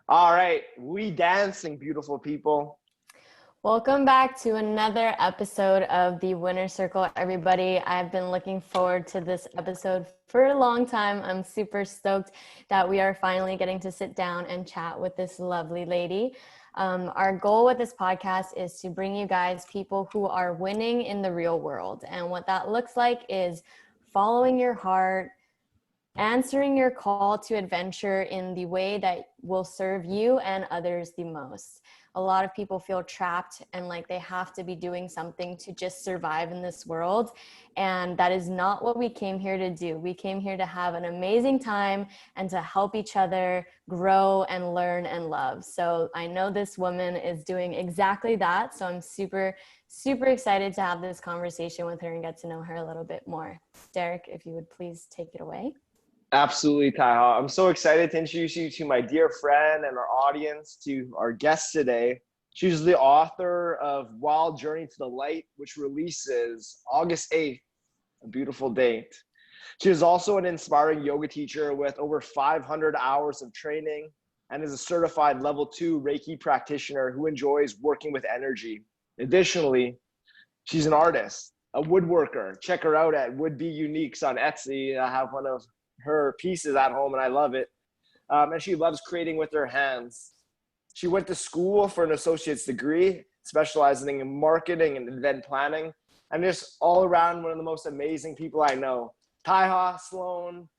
All right, we dancing, beautiful people. Welcome back to another episode of the Winner Circle, everybody. I've been looking forward to this episode for a long time. I'm super stoked that we are finally getting to sit down and chat with this lovely lady. Our goal with this podcast is to bring you guys people who are winning in the real world. And what that looks like is following your heart, answering your call to adventure in the way that will serve you and others the most. A lot of people feel trapped and like they have to be doing something to just survive in this world. And that is not what we came here to do. We came here to have an amazing time and to help each other grow and learn and love. So I know this woman is doing exactly that. So I'm super excited to have this conversation with her and get to know her a little bit more. Derek, if you would please take it away. Absolutely, Tyha. I'm so excited to introduce you to my dear friend and our audience, to our guest today. She's the author of Wild Journey to the Light, which releases August 8th, a beautiful date. She is also an inspiring yoga teacher with over 500 hours of training and is a certified level 2 Reiki practitioner who enjoys working with energy. Additionally, she's an artist, a woodworker. Check her out at WoodBeeUniques on Etsy. I have one of her pieces at home and I love it. And she loves creating with her hands. She went to school for an associate's degree, specializing in marketing and event planning, and just all around one of the most amazing people I know. Tyha, Sloan,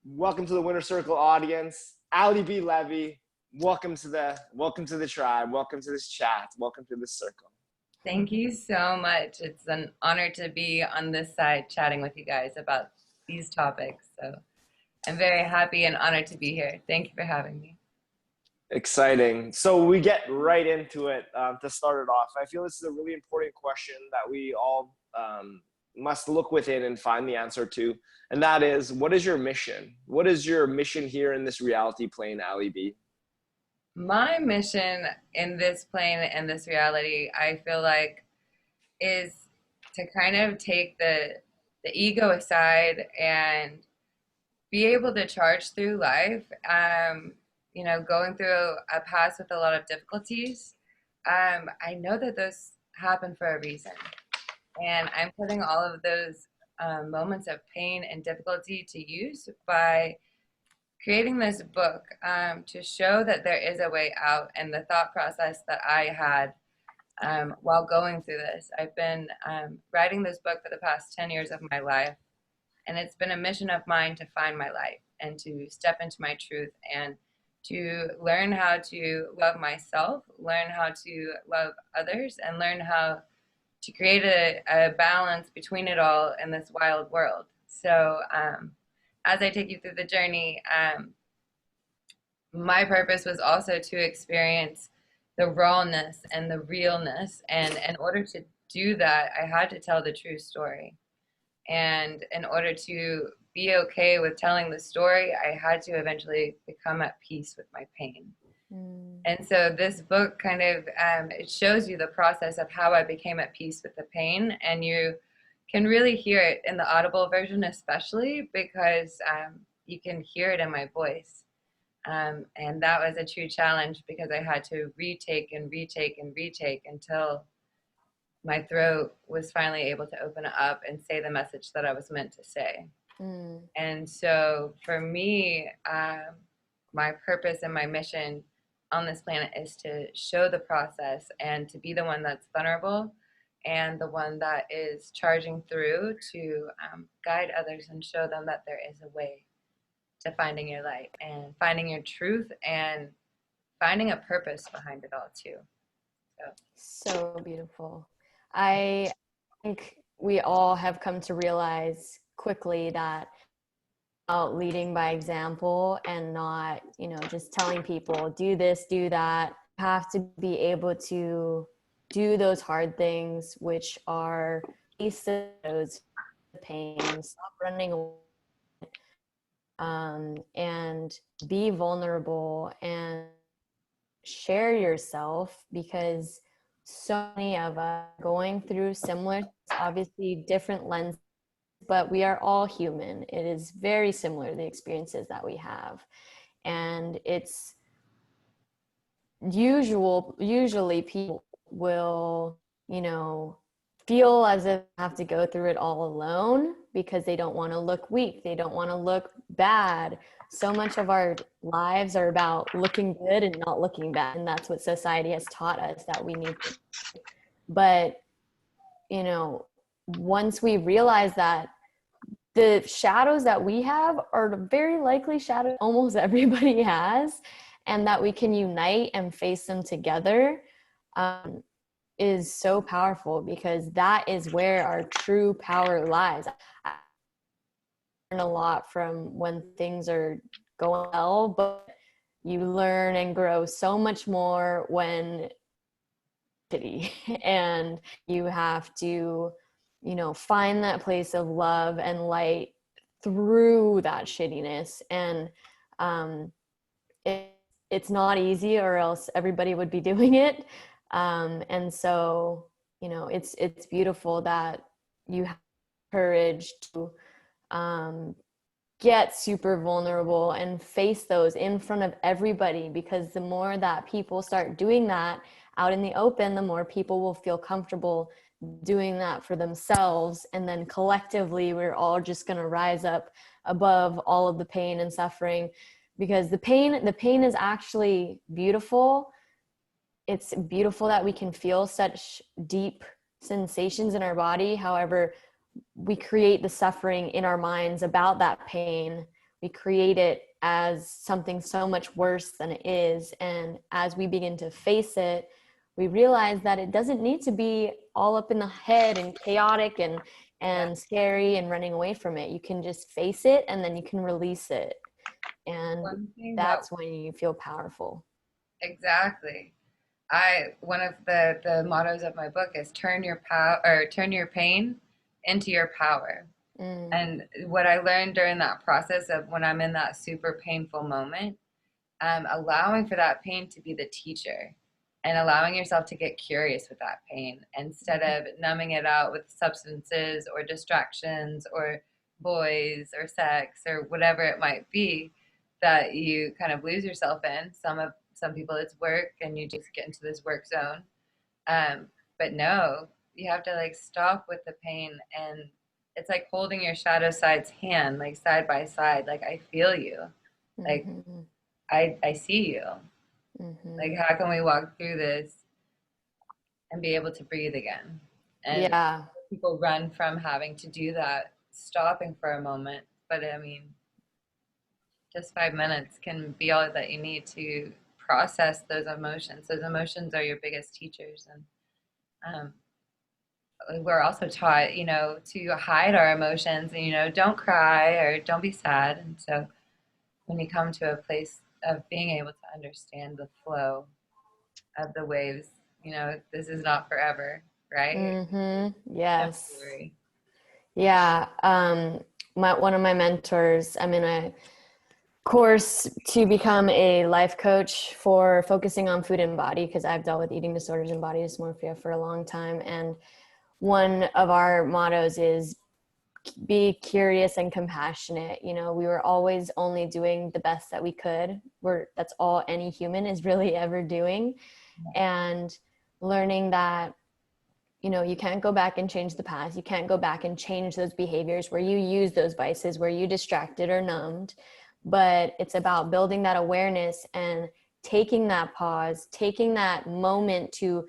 welcome to the Winner Circle audience. Allison Bee Levy, welcome to the tribe, welcome to this chat, welcome to this circle. Thank you so much. It's an honor to be on this side chatting with you guys about these topics. So I'm very happy and honored to be here. Thank you for having me. Exciting. So we get right into it. To start it off, I feel this is a really important question that we all must look within and find the answer to. And that is, what is your mission? What is your mission here in this reality plane, Alli B? My mission in this plane and this reality, I feel like, is to kind of take the ego aside and be able to charge through life. Going through a past with a lot of difficulties. I know that those happen for a reason. And I'm putting all of those moments of pain and difficulty to use by creating this book to show that there is a way out, and the thought process that I had while going through this. I've been writing this book for the past 10 years of my life, and it's been a mission of mine to find my life and to step into my truth and to learn how to love myself, learn how to love others, and learn how to create a balance between it all in this wild world. So as I take you through the journey, my purpose was also to experience the rawness and the realness. And in order to do that, I had to tell the true story. And in order to be okay with telling the story, I had to eventually become at peace with my pain. And so this book kind of, it shows you the process of how I became at peace with the pain. And you can really hear it in the audible version, especially because you can hear it in my voice. And that was a true challenge because I had to retake and retake and retake until my throat was finally able to open up and say the message that I was meant to say. And so for me, my purpose and my mission on this planet is to show the process and to be the one that's vulnerable and the one that is charging through to guide others and show them that there is a way to finding your light and finding your truth and finding a purpose behind it all too. So beautiful. I think we all have come to realize quickly that leading by example and not, just telling people do this, do that. You have to be able to do those hard things, which are those pain, stop running away, and be vulnerable and share yourself, because so many of us are going through similar, obviously different lenses, but we are all human. It is very similar, the experiences that we have. And it's usually people will, you know, feel as if they have to go through it all alone because they don't want to look weak. They don't want to look bad. So much of our lives are about looking good and not looking bad. And that's what society has taught us that we need to. But, you know, once we realize that the shadows that we have are very likely shadows almost everybody has, and that we can unite and face them together, is so powerful, because that is where our true power lies. I learn a lot from when things are going well, but you learn and grow so much more when shitty, and you have to, you know, find that place of love and light through that shittiness. And it's not easy, or else everybody would be doing it. And so, you know, it's beautiful that you have courage to get super vulnerable and face those in front of everybody, because the more that people start doing that out in the open, the more people will feel comfortable doing that for themselves. And then collectively, we're all just going to rise up above all of the pain and suffering, because the pain is actually beautiful. It's beautiful that we can feel such deep sensations in our body. However, we create the suffering in our minds about that pain. We create it as something so much worse than it is. And as we begin to face it, we realize that it doesn't need to be all up in the head and chaotic and scary and running away from it. You can just face it, and then you can release it. And that's when you feel powerful. Exactly. One of the mottos of my book is turn your pain into your power. And what I learned during that process of when I'm in that super painful moment, allowing for that pain to be the teacher, and allowing yourself to get curious with that pain instead of numbing it out with substances or distractions or boys or sex or whatever it might be that you kind of lose yourself in. Some people it's work, and you just get into this work zone. But no, you have to like stop with the pain, and it's like holding your shadow side's hand, like side by side. Like, I feel you. Like, I see you. Like, how can we walk through this and be able to breathe again? And people run from having to do that, stopping for a moment. But I mean, just 5 minutes can be all that you need to process those emotions. Those emotions are your biggest teachers. And we're also taught, you know, to hide our emotions, and, you know, don't cry or don't be sad. And so when you come to a place of being able to understand the flow of the waves, you know, this is not forever, right? Yes. Yeah. One of my mentors, I'm in a course to become a life coach for focusing on food and body, because I've dealt with eating disorders and body dysmorphia for a long time. And one of our mottos is be curious and compassionate. You know, we were always only doing the best that we could. That's all any human is really ever doing. And learning that, you know, you can't go back and change the past. You can't go back and change those behaviors where you use those vices, where you distracted or numbed. But it's about building that awareness and taking that pause, taking that moment to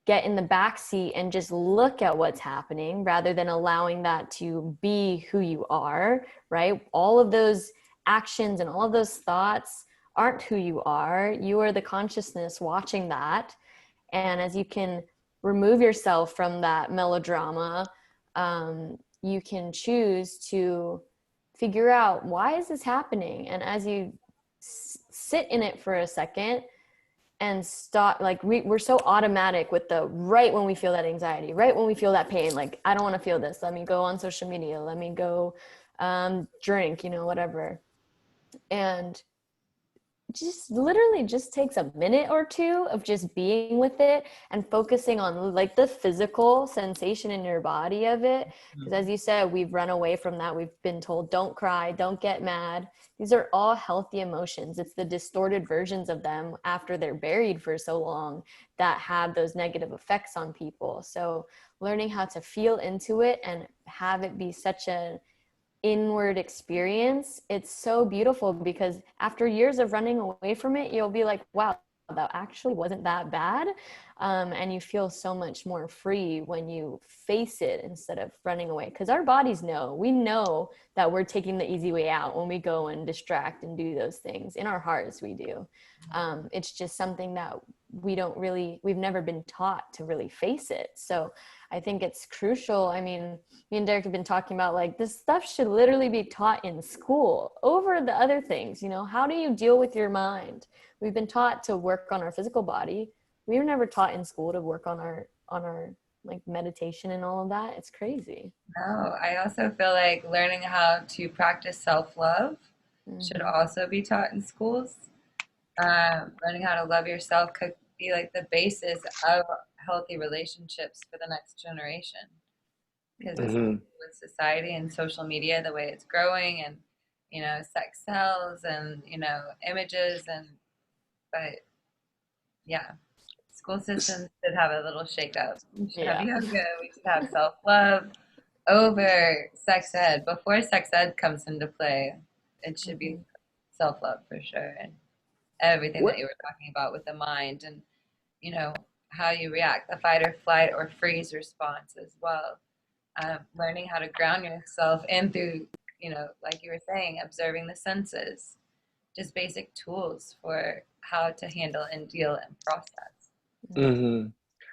get in the back seat and just look at what's happening, rather than allowing that to be who you are, right? All of those actions and all of those thoughts aren't who you are. You are the consciousness watching that. And as you can remove yourself from that melodrama, you can choose to figure out, why is this happening? And as you sit in it for a second and stop, like we're so automatic with the right when we feel that anxiety, right when we feel that pain, like, I don't want to feel this, let me go on social media, let me go drink, you know, whatever. And just literally just takes a minute or two of just being with it and focusing on like the physical sensation in your body of it. Because as you said, we've run away from that. We've been told, don't cry, don't get mad. These are all healthy emotions. It's the distorted versions of them after they're buried for so long that have those negative effects on people. So learning how to feel into it and have it be such an inward experience, it's so beautiful, because after years of running away from it, you'll be like, wow, that actually wasn't that bad. And you feel so much more free when you face it instead of running away, because our bodies know, we know that we're taking the easy way out when we go and distract and do those things. In our hearts we do. It's just something that we've never been taught to really face it. So I think it's crucial. I mean, me and Derek have been talking about like this stuff should literally be taught in school over the other things. You know, how do you deal with your mind? We've been taught to work on our physical body. We were never taught in school to work on our like meditation and all of that. It's crazy. No, I also feel like learning how to practice self-love should also be taught in schools. Learning how to love yourself could be like the basis of healthy relationships for the next generation, because with society and social media, the way it's growing, and sex sells, and images, but yeah, school systems should have a little shake up. We should have yoga, we should have self-love over sex ed. Before sex ed comes into play, it should be self-love for sure. And everything that you were talking about with the mind, and how you react, the fight or flight or freeze response as well. Learning how to ground yourself in through, like you were saying, observing the senses, just basic tools for how to handle and deal and process.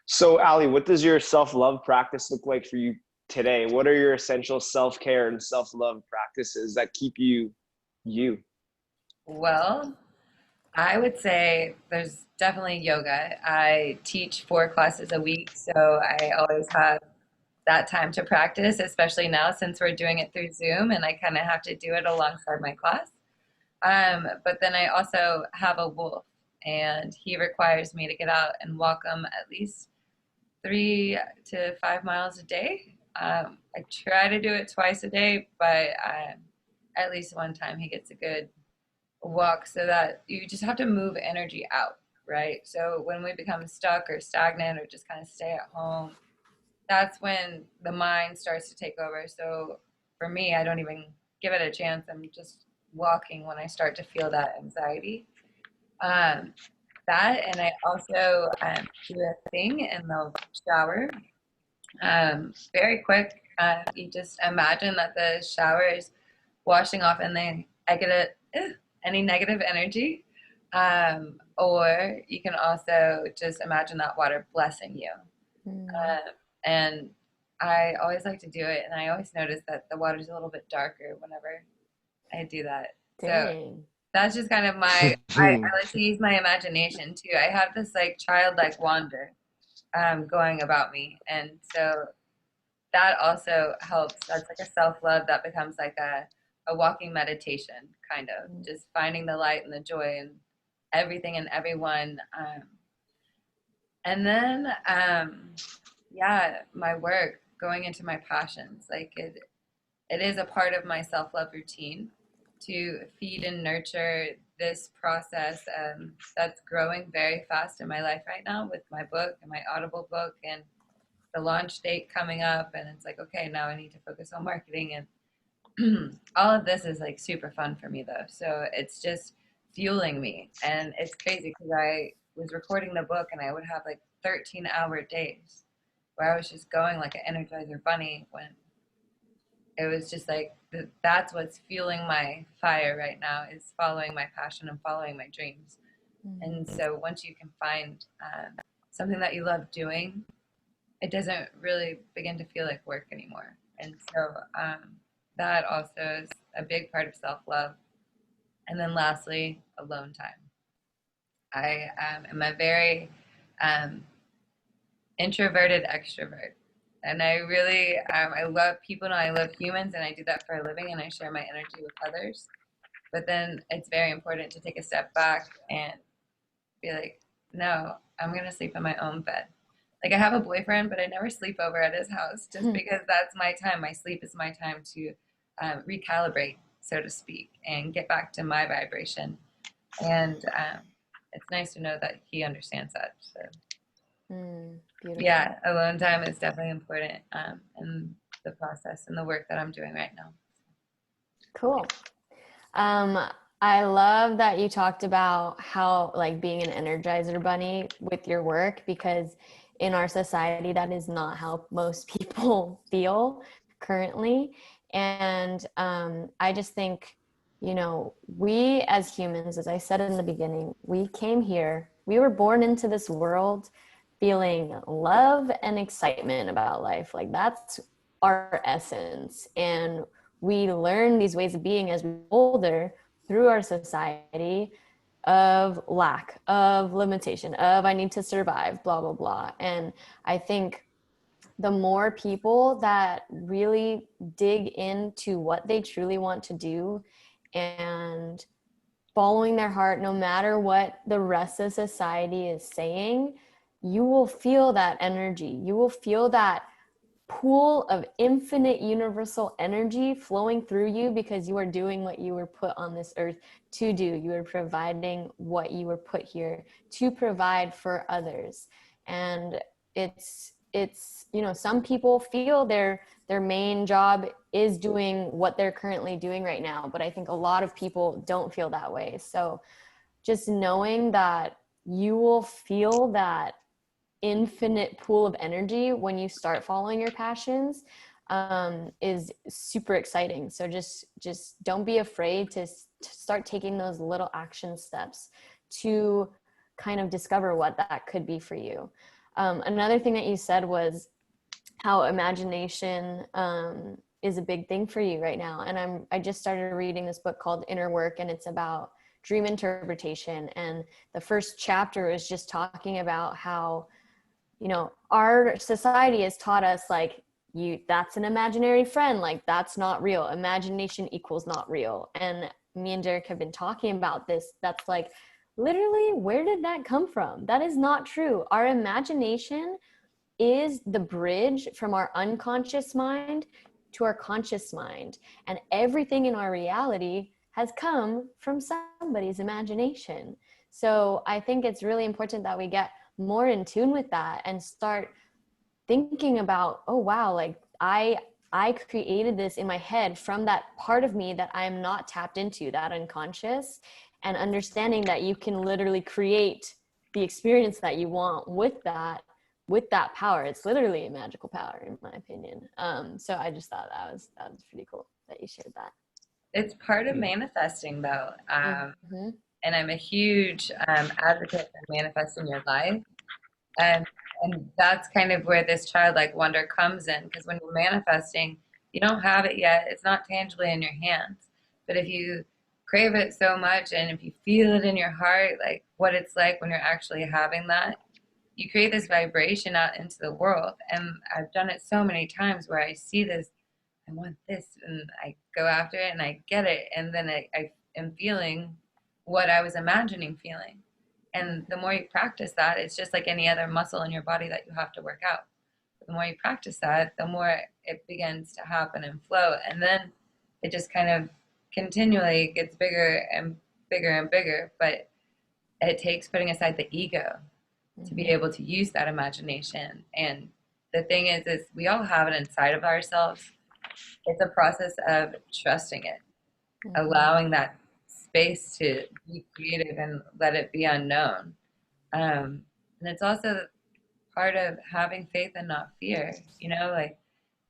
So Alli, what does your self-love practice look like for you today? What are your essential self-care and self-love practices that keep you you? Well, I would say there's definitely yoga. I teach 4 classes a week, so I always have that time to practice, especially now since we're doing it through Zoom, and I kind of have to do it alongside my class. But then I also have a wolf, and he requires me to get out and walk him at least 3 to 5 miles a day. I try to do it twice a day, but at least one time he gets a good walk, so that you just have to move energy out, right? So when we become stuck or stagnant or just kind of stay at home, that's when the mind starts to take over. So for me, I don't even give it a chance. I'm just walking when I start to feel that anxiety. That, and I also do a thing in the shower. Very quick. You just imagine that the shower is washing off, and then I get any negative energy. Or you can also just imagine that water blessing you. And I always like to do it, and I always notice that the water's a little bit darker whenever I do that. Dang. So that's just kind of I like to use my imagination too. I have this like childlike wonder going about me, and so that also helps. That's like a self-love that becomes like a walking meditation, kind of just finding the light and the joy in everything and everyone. And then my work, going into my passions, like it is a part of my self-love routine to feed and nurture this process that's growing very fast in my life right now, with my book and my Audible book and the launch date coming up. And it's like, okay, now I need to focus on marketing, and all of this is like super fun for me though. So it's just fueling me, and it's crazy because I was recording the book and I would have like 13-hour days where I was just going like an Energizer bunny, when it was just like that's what's fueling my fire right now, is following my passion and following my dreams. And so once you can find something that you love doing, it doesn't really begin to feel like work anymore. And so that also is a big part of self-love. And then lastly, alone time. I am a very introverted extrovert. And I really, I love people and I love humans, and I do that for a living, and I share my energy with others. But then it's very important to take a step back and be like, no, I'm going to sleep in my own bed. Like I have a boyfriend, but I never sleep over at his house just because that's my time. My sleep is my time to recalibrate, so to speak, and get back to my vibration. And it's nice to know that he understands that. So, Beautiful. yeah, alone time is definitely important in the process and the work that I'm doing right now. Cool. I love that you talked about how like being an Energizer bunny with your work, because in our society, that is not how most people feel currently. And I just think, you know, we as humans, as I said in the beginning, we came here, we were born into this world feeling love and excitement about life. Like that's our essence. And we learn these ways of being as we get older through our society of lack, of limitation, of I need to survive, blah, blah, blah. And I think the more people that really dig into what they truly want to do and following their heart, no matter what the rest of society is saying, you will feel that energy. You will feel that pool of infinite universal energy flowing through you because you are doing what you were put on this earth to do. You are providing what you were put here to provide for others. And it's you know, some people feel their main job is doing what they're currently doing right now, but I think a lot of people don't feel that way. So just knowing that you will feel that infinite pool of energy when you start following your passions is super exciting. So just don't be afraid to start taking those little action steps to kind of discover what that could be for you. Another thing that you said was how imagination is a big thing for you right now. And I just started reading this book called Inner Work, and it's about dream interpretation. And the first chapter is just talking about how, you know, our society has taught us like, that's an imaginary friend, like that's not real. Imagination equals not real. And me and Derek have been talking about this. That's like, literally, where did that come from? That is not true. Our imagination is the bridge from our unconscious mind to our conscious mind. And everything in our reality has come from somebody's imagination. So I think it's really important that we get more in tune with that and start thinking about, oh wow, like I created this in my head from that part of me that I am not tapped into, that unconscious, and understanding that you can literally create the experience that you want with that power. It's literally a magical power, in my opinion. So I just thought that was pretty cool that you shared that. It's part of manifesting, though. And I'm a huge advocate for manifesting your life. And that's kind of where this childlike wonder comes in, because when you're manifesting, you don't have it yet. It's not tangibly in your hands. But if you crave it so much, and if you feel it in your heart, like what it's like when you're actually having that, you create this vibration out into the world. And I've done it so many times where I see this, I want this, and I go after it and I get it. And then I am feeling what I was imagining feeling. And the more you practice that, it's just like any other muscle in your body that you have to work out. The more you practice that, the more it begins to happen and flow. And then it just kind of continually gets bigger and bigger and bigger. But it takes putting aside the ego to be able to use that imagination. And the thing is we all have it inside of ourselves. It's a process of trusting it, allowing that space to be creative and let it be unknown. And it's also part of having faith and not fear, you know, like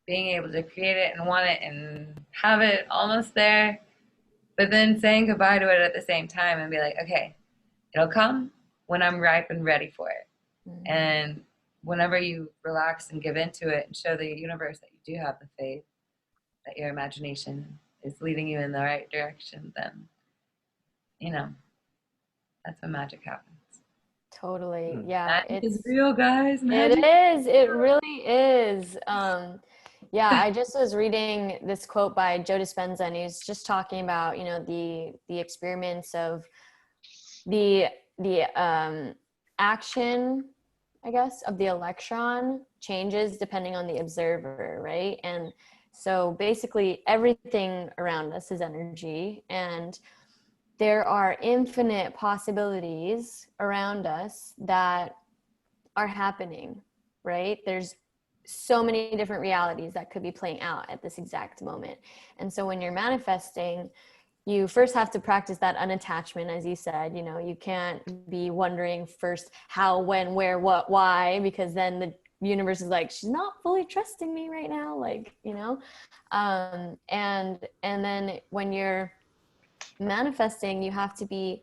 being able to create it and want it and have it almost there, but then saying goodbye to it at the same time and be like, okay, it'll come when I'm ripe and ready for it. And whenever you relax and give into it and show the universe that you do have the faith, that your imagination is leading you in the right direction, then, you know, that's when magic happens. Totally. Yeah. Magic is real, guys. Magic it is. It really is. Yeah, I just was reading this quote by Joe Dispenza, and he was just talking about, you know, the experiments of the action, I guess, of the electron changes depending on the observer, right? And so basically everything around us is energy, and there are infinite possibilities around us that are happening, right? There's so many different realities that could be playing out at this exact moment. And so when you're manifesting, you first have to practice that unattachment, as you said. You know, you can't be wondering first how, when, where, what, why, because then the universe is like, she's not fully trusting me right now, like, you know. And then when you're manifesting, you have to be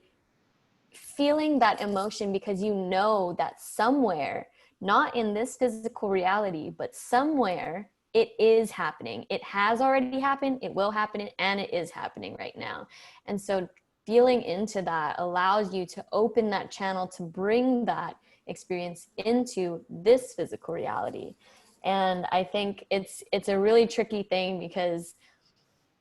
feeling that emotion, because you know that somewhere, not in this physical reality, but somewhere, it is happening. It has already happened, it will happen, and it is happening right now. And so feeling into that allows you to open that channel to bring that experience into this physical reality. And I think it's a really tricky thing, because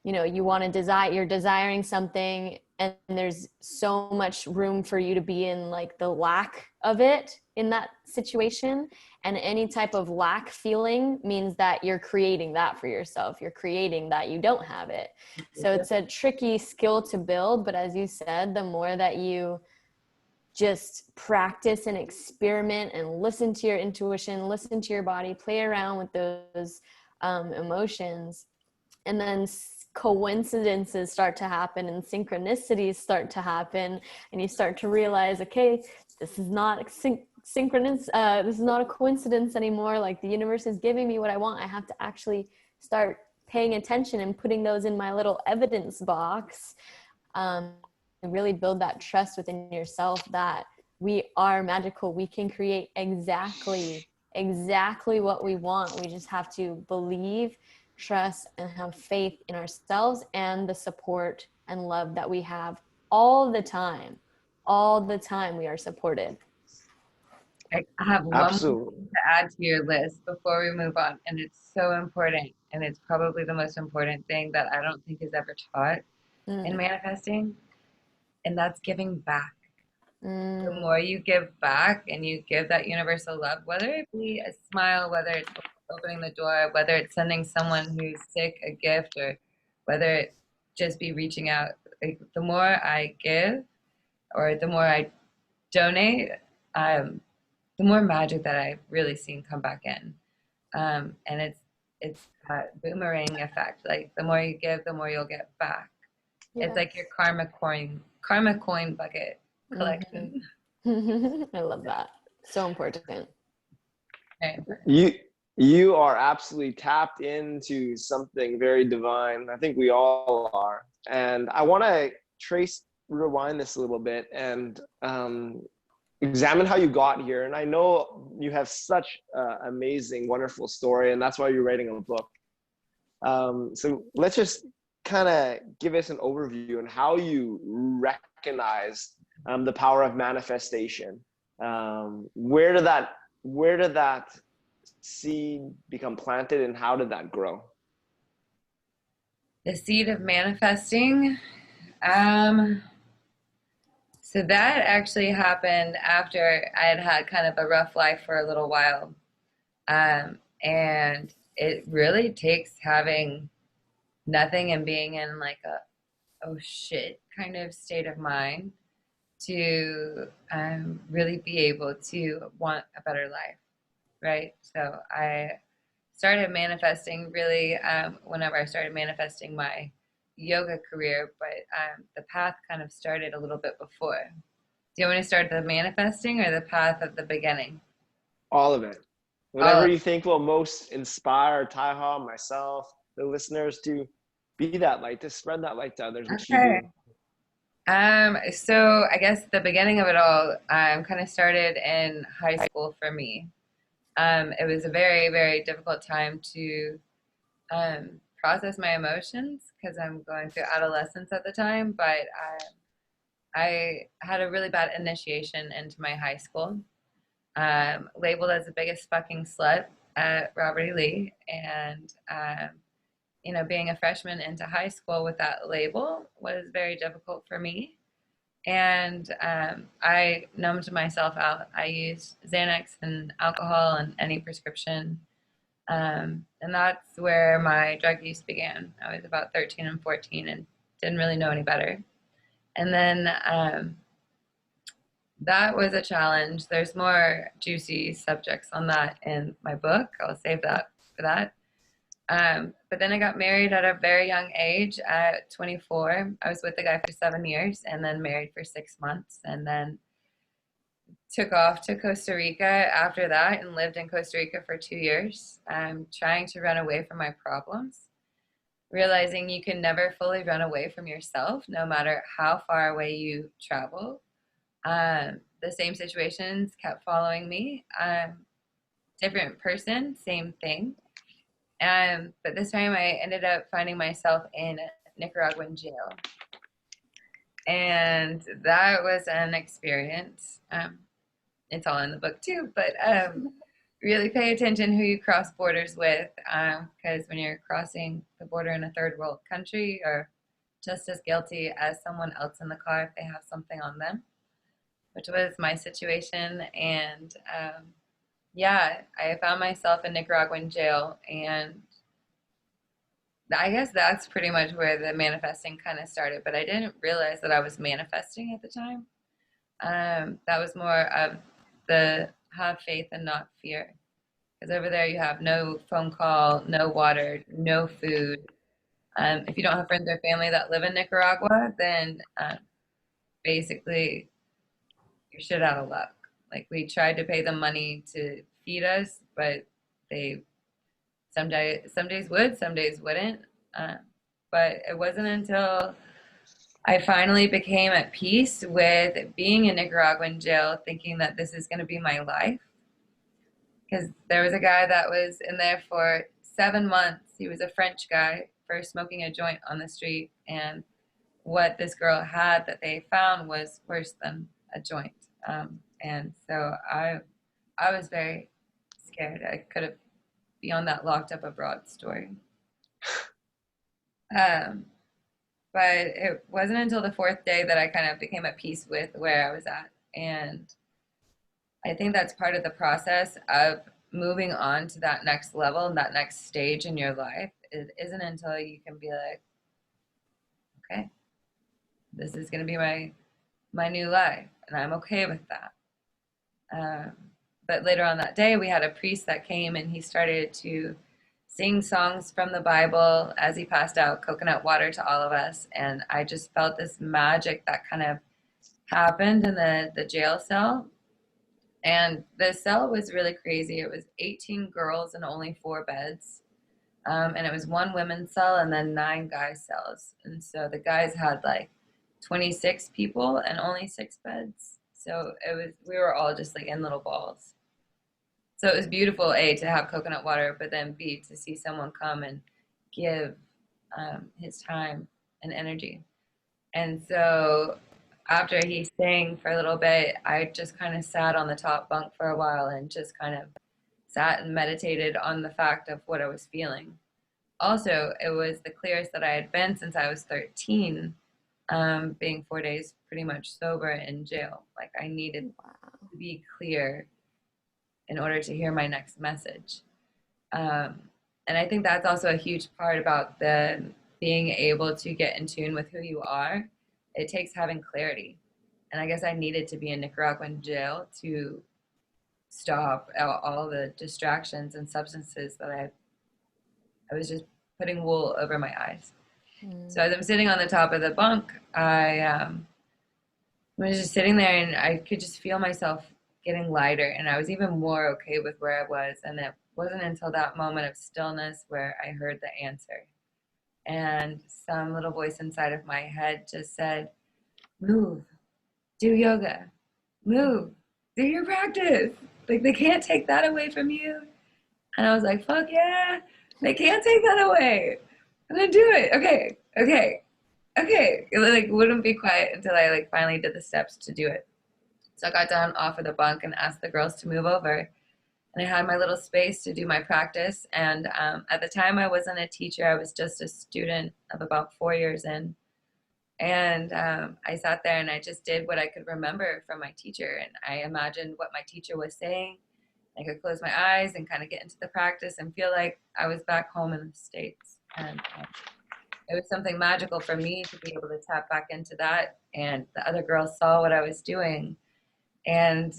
you know, you want to desire, you're desiring something, and there's so much room for you to be in like the lack of it in that situation. And any type of lack feeling means that you're creating that for yourself. You're creating that you don't have it. So it's a tricky skill to build. But as you said, the more that you just practice and experiment and listen to your intuition, listen to your body, play around with those emotions, and then coincidences start to happen and synchronicities start to happen, and you start to realize, okay, this is not synchronous, this is not a coincidence anymore. Like, the universe is giving me what I want. I have to actually start paying attention and putting those in my little evidence box, and really build that trust within yourself that we are magical. We can create exactly what we want. We just have to believe, trust, and have faith in ourselves and the support and love that we have all the time. All the time we are supported. I have one more Absolutely. thing to add to your list before we move on, and it's so important, and it's probably the most important thing that I don't think is ever taught in manifesting, and that's giving back. The more you give back and you give that universal love, whether it be a smile, whether it's opening the door, whether it's sending someone who's sick a gift, or whether it just be reaching out, like, the more I give or the more I donate, the more magic that I've really seen come back in. And it's that boomerang effect. Like, the more you give, the more you'll get back. Yes. It's like your karma coin bucket collection. I love that. So important. You are absolutely tapped into something very divine. I think we all are. And I want to rewind this a little bit and examine how you got here. And I know you have such an amazing, wonderful story, and that's why you're writing a book. So let's just kind of give us an overview on how you recognize the power of manifestation. Where did that seed become planted, and how did that grow? The seed of manifesting. So that actually happened after I had had kind of a rough life for a little while. And it really takes having nothing and being in like a, oh shit kind of state of mind to really be able to want a better life, right? So I started manifesting really whenever I started manifesting my yoga career, but the path kind of started a little bit before. Do you want me to start the manifesting or the path at the beginning? All of it. Whatever you think will most inspire Taiha, myself, the listeners, to be that light, to spread that light to others, which you do. So I guess the beginning of it all kind of started in high school for me. It was a very, very difficult time to process my emotions because I'm going through adolescence at the time, but I had a really bad initiation into my high school, labeled as the biggest fucking slut at Robert E. Lee, and you know, being a freshman into high school with that label was very difficult for me. And I numbed myself out. I used Xanax and alcohol and any prescription. And that's where my drug use began. I was about 13 and 14 and didn't really know any better. And then that was a challenge. There's more juicy subjects on that in my book. I'll save that for that. But then I got married at a very young age at 24. I was with the guy for 7 years and then married for 6 months, and then took off to Costa Rica after that and lived in Costa Rica for 2 years, trying to run away from my problems, realizing you can never fully run away from yourself, no matter how far away you travel. The same situations kept following me. Different person, same thing. But this time I ended up finding myself in Nicaraguan jail. And that was an experience. It's all in the book too, but really pay attention who you cross borders with, because when you're crossing the border in a third world country, you're just as guilty as someone else in the car if they have something on them, which was my situation. And yeah, I found myself in Nicaraguan jail, and I guess that's pretty much where the manifesting kind of started, but I didn't realize that I was manifesting at the time. That was more of the have faith and not fear. Because over there you have no phone call, no water, no food. If you don't have friends or family that live in Nicaragua, then basically you're shit out of luck. Like, we tried to pay them money to feed us, but they some days would, some days wouldn't. But it wasn't until I finally became at peace with being in Nicaraguan jail, thinking that this is going to be my life. Because there was a guy that was in there for 7 months. He was a French guy for smoking a joint on the street. And what this girl had that they found was worse than a joint. And so I was very scared. I could have been on that locked up abroad story. But it wasn't until the 4th day that I kind of became at peace with where I was at. And I think that's part of the process of moving on to that next level and that next stage in your life. It isn't until you can be like, okay, this is going to be my new life, and I'm okay with that. But later on that day, we had a priest that came, and he started to sing songs from the Bible as he passed out coconut water to all of us. And I just felt this magic that kind of happened in the jail cell. And the cell was really crazy. It was 18 girls and only 4 beds. And it was 1 women's cell and then 9 guys' cells. And so the guys had like 26 people and only 6 beds. So we were all just like in little balls. So it was beautiful, A, to have coconut water, but then B, to see someone come and give his time and energy. And so after he sang for a little bit, I just kind of sat on the top bunk for a while and just kind of sat and meditated on the fact of what I was feeling. Also, it was the clearest that I had been since I was 13, being 4 days pretty much sober in jail. Like, I needed to be clear in order to hear my next message. And I think that's also a huge part about the being able to get in tune with who you are. It takes having clarity. And I guess I needed to be in Nicaraguan jail to stop all the distractions and substances that I was just putting wool over my eyes. So as I'm sitting on the top of the bunk, I was just sitting there, and I could just feel myself getting lighter, and I was even more okay with where I was. And it wasn't until that moment of stillness where I heard the answer. And some little voice inside of my head just said, move, do yoga, move, do your practice. Like, they can't take that away from you. And I was like, fuck yeah, they can't take that away. I'm gonna do it. Okay. It like wouldn't be quiet until I like finally did the steps to do it. So I got down off of the bunk and asked the girls to move over. and I had my little space to do my practice. And at the time, I wasn't a teacher. I was just a student of about 4 years in. And I sat there and I just did what I could remember from my teacher. And I imagined what my teacher was saying. I could close my eyes and kind of get into the practice and feel like I was back home in the States. And it was something magical for me to be able to tap back into that. And the other girls saw what I was doing. And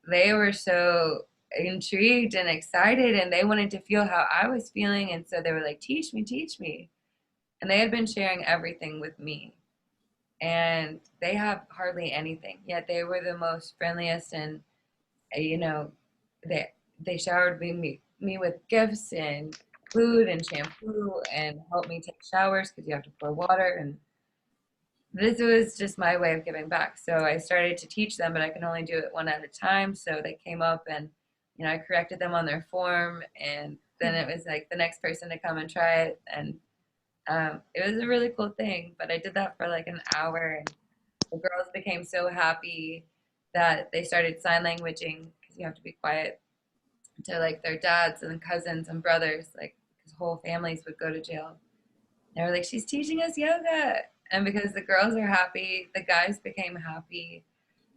they were so intrigued and excited, and they wanted to feel how I was feeling. And so they were like, teach me, teach me. And they had been sharing everything with me. And they have hardly anything, yet they were the most friendliest. And, you know, they showered me with gifts and food and shampoo and helped me take showers because you have to pour water. And this was just my way of giving back. So I started to teach them, but I can only do it one at a time. So they came up and, you know, I corrected them on their form. And then it was like the next person to come and try it. And it was a really cool thing. But I did that for like an hour. And the girls became so happy that they started sign languaging, because you have to be quiet, to like their dads and cousins and brothers, like because whole families would go to jail. They were like, she's teaching us yoga. And because the girls are happy, the guys became happy.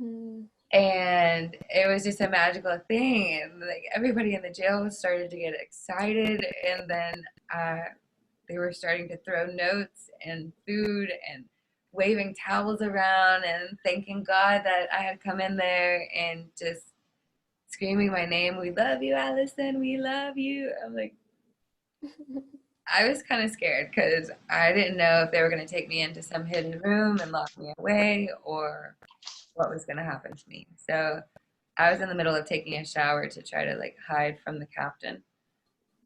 Mm. And it was just a magical thing. And like everybody in the jail started to get excited. And then they were starting to throw notes and food and waving towels around and thanking God that I had come in there and just screaming my name. We love you, Allison. We love you. I'm like, I was kind of scared because I didn't know if they were going to take me into some hidden room and lock me away, or what was going to happen to me. So I was in the middle of taking a shower to try to like hide from the captain.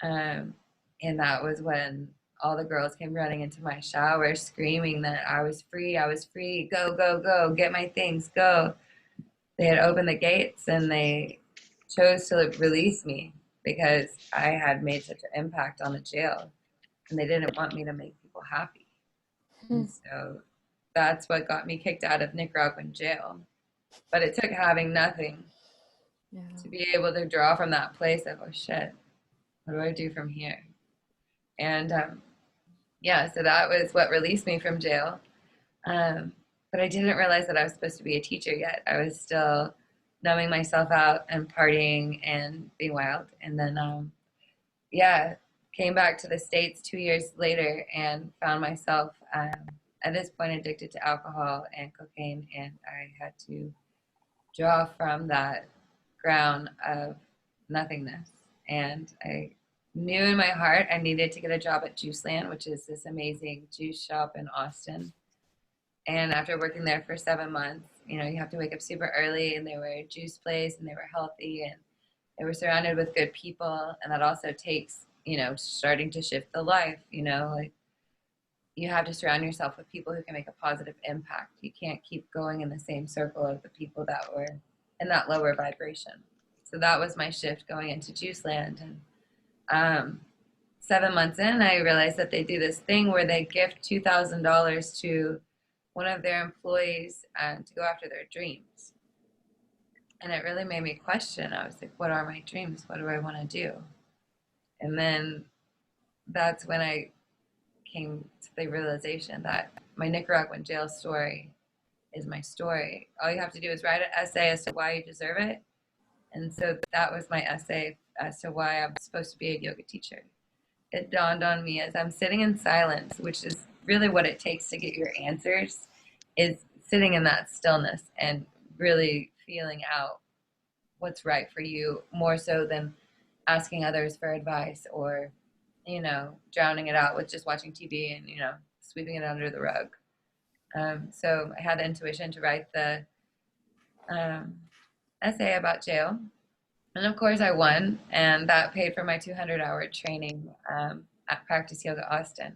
And that was when all the girls came running into my shower screaming that I was free, go, go, go, get my things, go. They had opened the gates and they chose to release me because I had made such an impact on the jail, and they didn't want me to make people happy. And so that's what got me kicked out of Nicaraguan jail. But it took having nothing to be able to draw from that place of, oh shit, what do I do from here? And yeah, so that was what released me from jail. But I didn't realize that I was supposed to be a teacher yet. I was still numbing myself out and partying and being wild. And then, yeah, came back to the States 2 years later and found myself at this point addicted to alcohol and cocaine. And I had to draw from that ground of nothingness. And I knew in my heart I needed to get a job at Juiceland, which is this amazing juice shop in Austin. And after working there for 7 months, you know, you have to wake up super early, and they were a juice place and they were healthy and they were surrounded with good people. And that also takes, you know, starting to shift the life, you know, like you have to surround yourself with people who can make a positive impact. You can't keep going in the same circle of the people that were in that lower vibration. So that was my shift going into Juiceland. And 7 months in, I realized that they do this thing where they gift $2,000 to one of their employees to go after their dreams. And it really made me question. I was like, what are my dreams? What do I want to do? And then that's when I came to the realization that my Nicaraguan jail story is my story. All you have to do is write an essay as to why you deserve it. And so that was my essay as to why I'm supposed to be a yoga teacher. It dawned on me as I'm sitting in silence, which is really what it takes to get your answers, is sitting in that stillness and really feeling out what's right for you, more so than asking others for advice or, you know, drowning it out with just watching TV and, you know, sweeping it under the rug. So I had the intuition to write the essay about jail. And of course I won, and that paid for my 200-hour training at Practice Yoga Austin.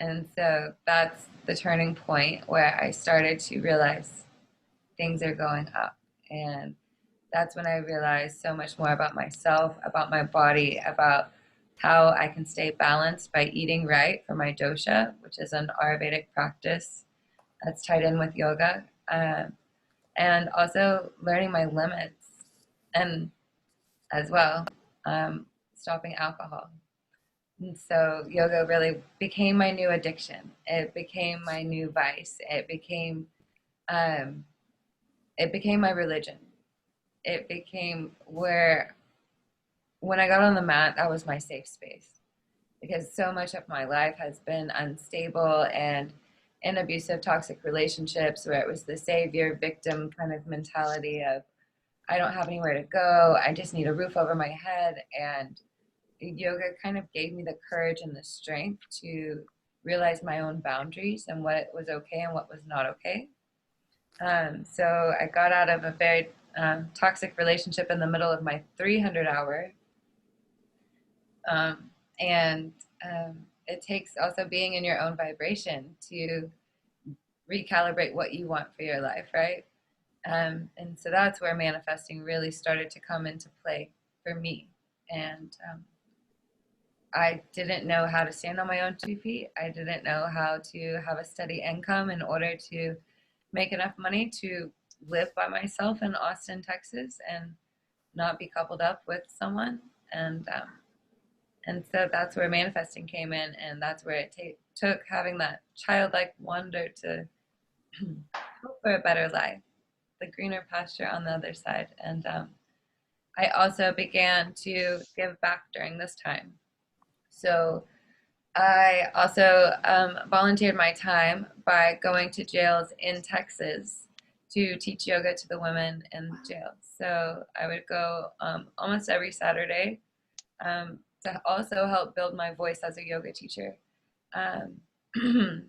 And so that's the turning point where I started to realize things are going up. And that's when I realized so much more about myself, about my body, about how I can stay balanced by eating right for my dosha, which is an Ayurvedic practice that's tied in with yoga, and also learning my limits. And as well, stopping alcohol. And so yoga really became my new addiction. It became my new vice. Um, it became my religion. It became where, when I got on the mat, that was my safe space, because so much of my life has been unstable and in abusive, toxic relationships where it was the savior victim kind of mentality of, I don't have anywhere to go, I just need a roof over my head. And yoga kind of gave me the courage and the strength to realize my own boundaries and what was okay and what was not okay. So I got out of a very toxic relationship in the middle of my 300-hour. And it takes also being in your own vibration to recalibrate what you want for your life, right? And so that's where manifesting really started to come into play for me. And I didn't know how to stand on my own 2 feet. I didn't know how to have a steady income in order to make enough money to live by myself in Austin, Texas, and not be coupled up with someone. And so that's where manifesting came in, and that's where it took having that childlike wonder to hope for a better life, the greener pasture on the other side. And I also began to give back during this time. So I also volunteered my time by going to jails in Texas to teach yoga to the women in jail. So I would go almost every Saturday to also help build my voice as a yoga teacher.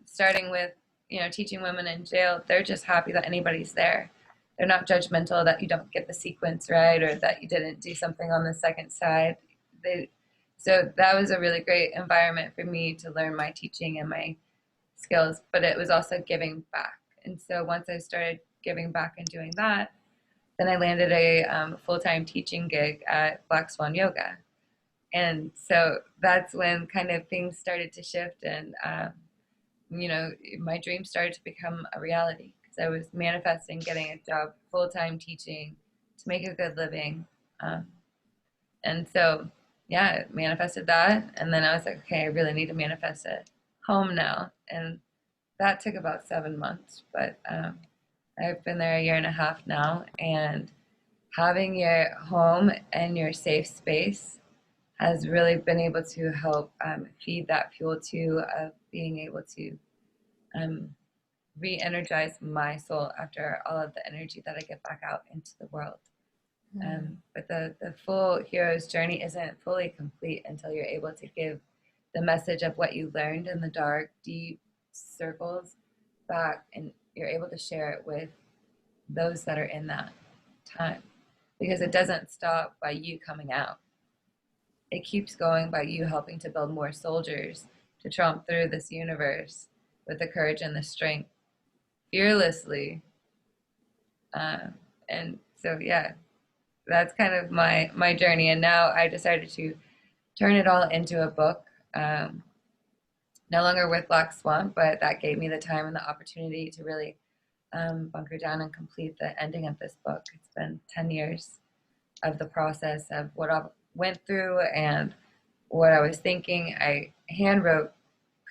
Starting with, teaching women in jail, they're just happy that anybody's there. They're not judgmental that you don't get the sequence right or that you didn't do something on the second side. So that was a really great environment for me to learn my teaching and my skills, but it was also giving back. And so once I started giving back and doing that, then I landed a full-time teaching gig at Black Swan Yoga. And so that's when kind of things started to shift, and my dream started to become a reality, because I was manifesting getting a job full-time teaching to make a good living. And so yeah, I manifested that, and then I was like, okay, I really need to manifest a home now. And that took about 7 months, but I've been there a year and a half now, and having your home and your safe space has really been able to help feed that fuel too, of being able to re-energize my soul after all of the energy that I get back out into the world. But the full hero's journey isn't fully complete until you're able to give the message of what you learned in the dark, deep circles back, and you're able to share it with those that are in that time. Because it doesn't stop by you coming out. It keeps going by you helping to build more soldiers to tromp through this universe with the courage and the strength, fearlessly. And so, yeah, that's kind of my journey. And now I decided to turn it all into a book. No longer with Black Swan, but that gave me the time and the opportunity to really bunker down and complete the ending of this book. It's been 10 years of the process of what I went through and what I was thinking. I hand wrote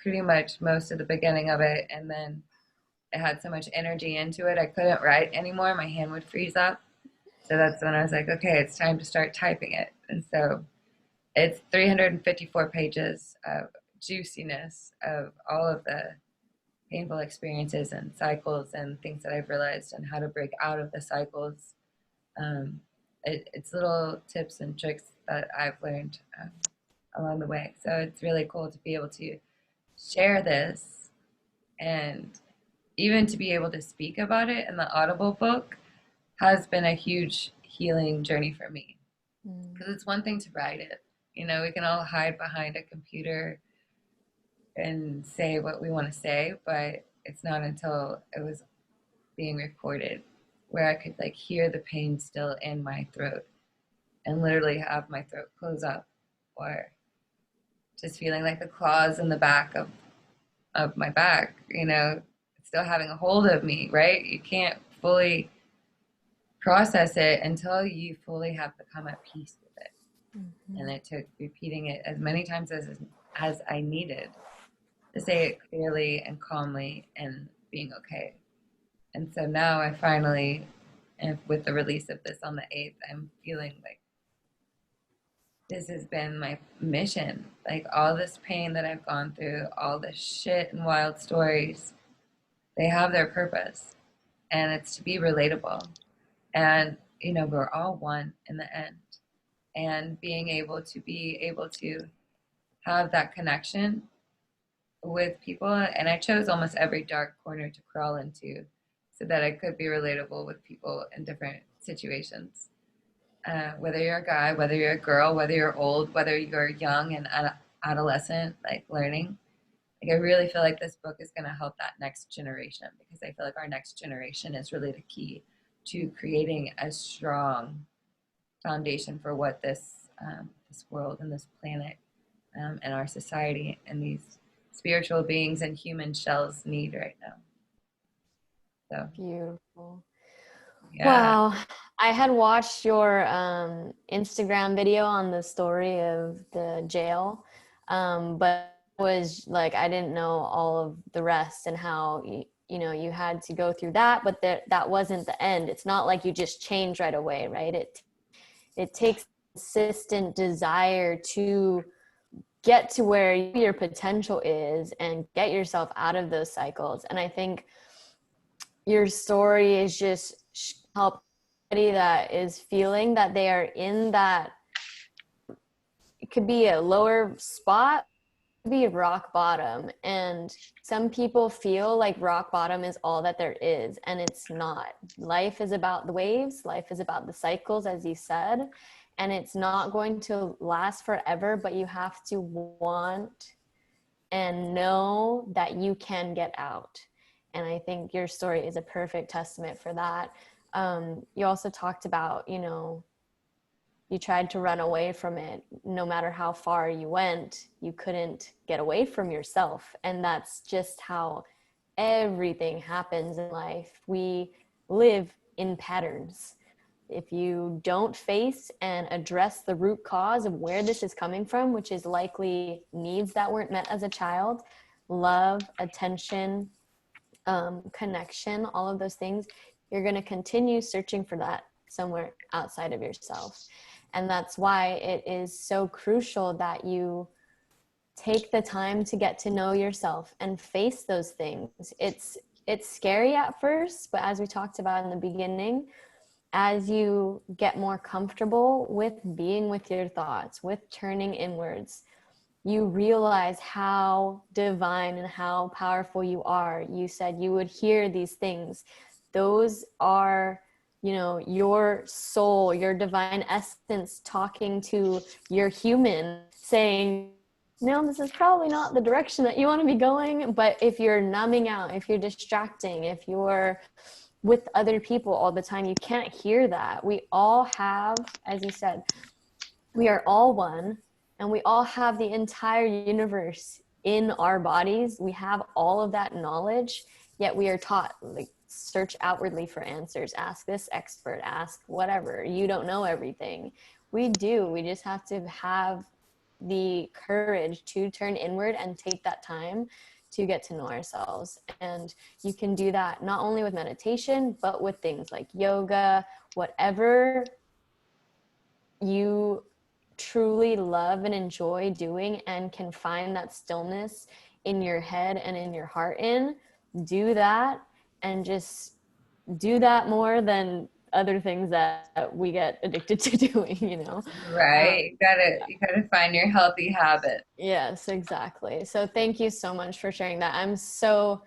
pretty much most of the beginning of it, and then it had so much energy into it, I couldn't write anymore. My hand would freeze up. So that's when I was like, okay, it's time to start typing it. And so it's 354 pages of juiciness of all of the painful experiences and cycles and things that I've realized and how to break out of the cycles. It's little tips and tricks that I've learned along the way. So it's really cool to be able to share this, and even to be able to speak about it in the Audible book has been a huge healing journey for me. Because it's one thing to write it. We can all hide behind a computer and say what we want to say, but it's not until it was being recorded where I could hear the pain still in my throat and literally have my throat close up, or just feeling like the claws in the back of my back, still having a hold of me, right? You can't fully process it until you fully have become at peace with it. Mm-hmm. And it took repeating it as many times as I needed to say it clearly and calmly and being okay. And so now I finally, and with the release of this on the 8th, I'm feeling like this has been my mission. Like all this pain that I've gone through, all this shit and wild stories, they have their purpose. And it's to be relatable. And, you know, we're all one in the end. And being able to have that connection with people. And I chose almost every dark corner to crawl into so that I could be relatable with people in different situations. Whether you're a guy, whether you're a girl, whether you're old, whether you're young and adolescent, like learning. Like I really feel like this book is going to help that next generation, because I feel like our next generation is really the key to creating a strong foundation for what this world and this planet and our society and these spiritual beings and human shells need right now. So Beautiful. yeah. Wow. I had watched your Instagram video on the story of the jail, but it was like I didn't know all of the rest and how you know you had to go through that, but that wasn't the end. It's not like you just change right away, right? It takes consistent desire to get to where your potential is and get yourself out of those cycles. And I think your story is just help anybody that is feeling that they are in that, it could be a lower spot, it could be rock bottom. And some people feel like rock bottom is all that there is, and it's not. Life is about the waves, life is about the cycles, as you said, and it's not going to last forever, but you have to want and know that you can get out. And I think your story is a perfect testament for that. You also talked about, you know, you tried to run away from it. No matter how far you went, you couldn't get away from yourself. And that's just how everything happens in life. We live in patterns. If you don't face and address the root cause of where this is coming from, which is likely needs that weren't met as a child, love, attention, connection, all of those things, you're going to continue searching for that somewhere outside of yourself. And that's why it is so crucial that you take the time to get to know yourself and face those things. It's scary at first, but as we talked about in the beginning, as you get more comfortable with being with your thoughts, with turning inwards, you realize how divine and how powerful you are. You said you would hear these things. Those are, you know, your soul, your divine essence talking to your human, saying, no, this is probably not the direction that you want to be going. But if you're numbing out, if you're distracting, if you're with other people all the time, you can't hear that. We all have, as you said, we are all one, and we all have the entire universe in our bodies. We have all of that knowledge, yet we are taught, like, search outwardly for answers. Ask this expert, ask whatever. You don't know everything. We do. We just have to have the courage to turn inward and take that time to get to know ourselves. And you can do that not only with meditation, but with things like yoga, whatever you truly love and enjoy doing and can find that stillness in your head and in your heart in, do that, and just do that more than other things that we get addicted to doing, you know? Right. You gotta find your healthy habit. Yes, exactly. So thank you so much for sharing that. I'm so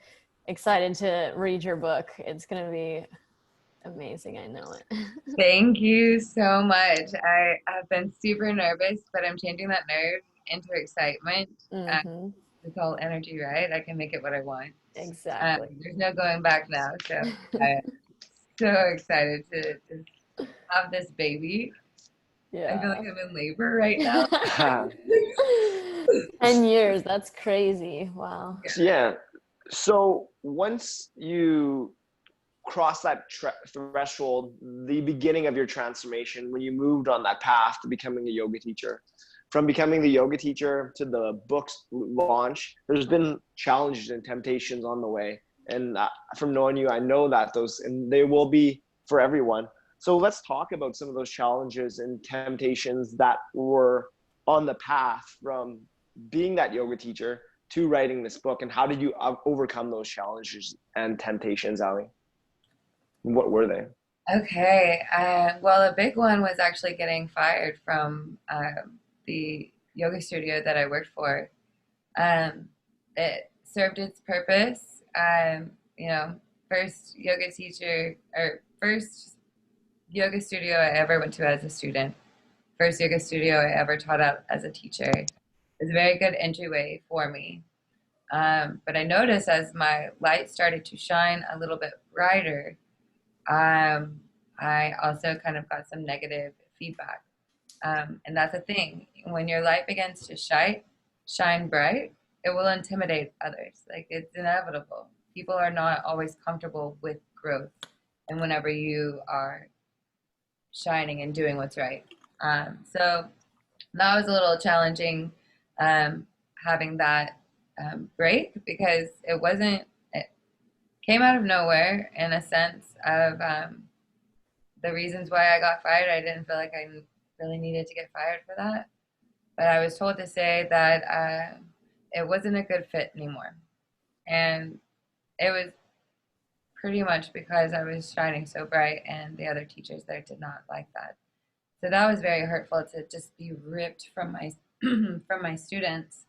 excited to read your book. It's going to be amazing. I know it. Thank you so much. I have been super nervous, but I'm changing that nerve into excitement. Mm-hmm. It's all energy, right? I can make it what I want. Exactly. There's no going back now. So I'm so excited to have this baby. Yeah. I feel like I'm in labor right now. 10 years. That's crazy. Wow. Yeah. So once you cross that threshold, the beginning of your transformation when you moved on that path to becoming a yoga teacher? From becoming the yoga teacher to the book's launch, there's been challenges and temptations on the way. And from knowing you, I know that and they will be for everyone. So let's talk about some of those challenges and temptations that were on the path from being that yoga teacher to writing this book. And how did you overcome those challenges and temptations, Alli? What were they? Okay. Well, a big one was actually getting fired from the yoga studio that I worked for. It served its purpose. First yoga teacher, or first yoga studio I ever went to as a student. First yoga studio I ever taught at as a teacher. It was a very good entryway for me. But I noticed as my light started to shine a little bit brighter, I also kind of got some negative feedback. And that's the thing. When your light begins to shine bright, it will intimidate others. Like, it's inevitable. People are not always comfortable with growth. And whenever you are shining and doing what's right. So that was a little challenging, having that break, because it came out of nowhere in a sense of the reasons why I got fired. I didn't feel like I really needed to get fired for that. But I was told to say that it wasn't a good fit anymore. And it was pretty much because I was shining so bright, and the other teachers there did not like that. So that was very hurtful, to just be ripped from my from my students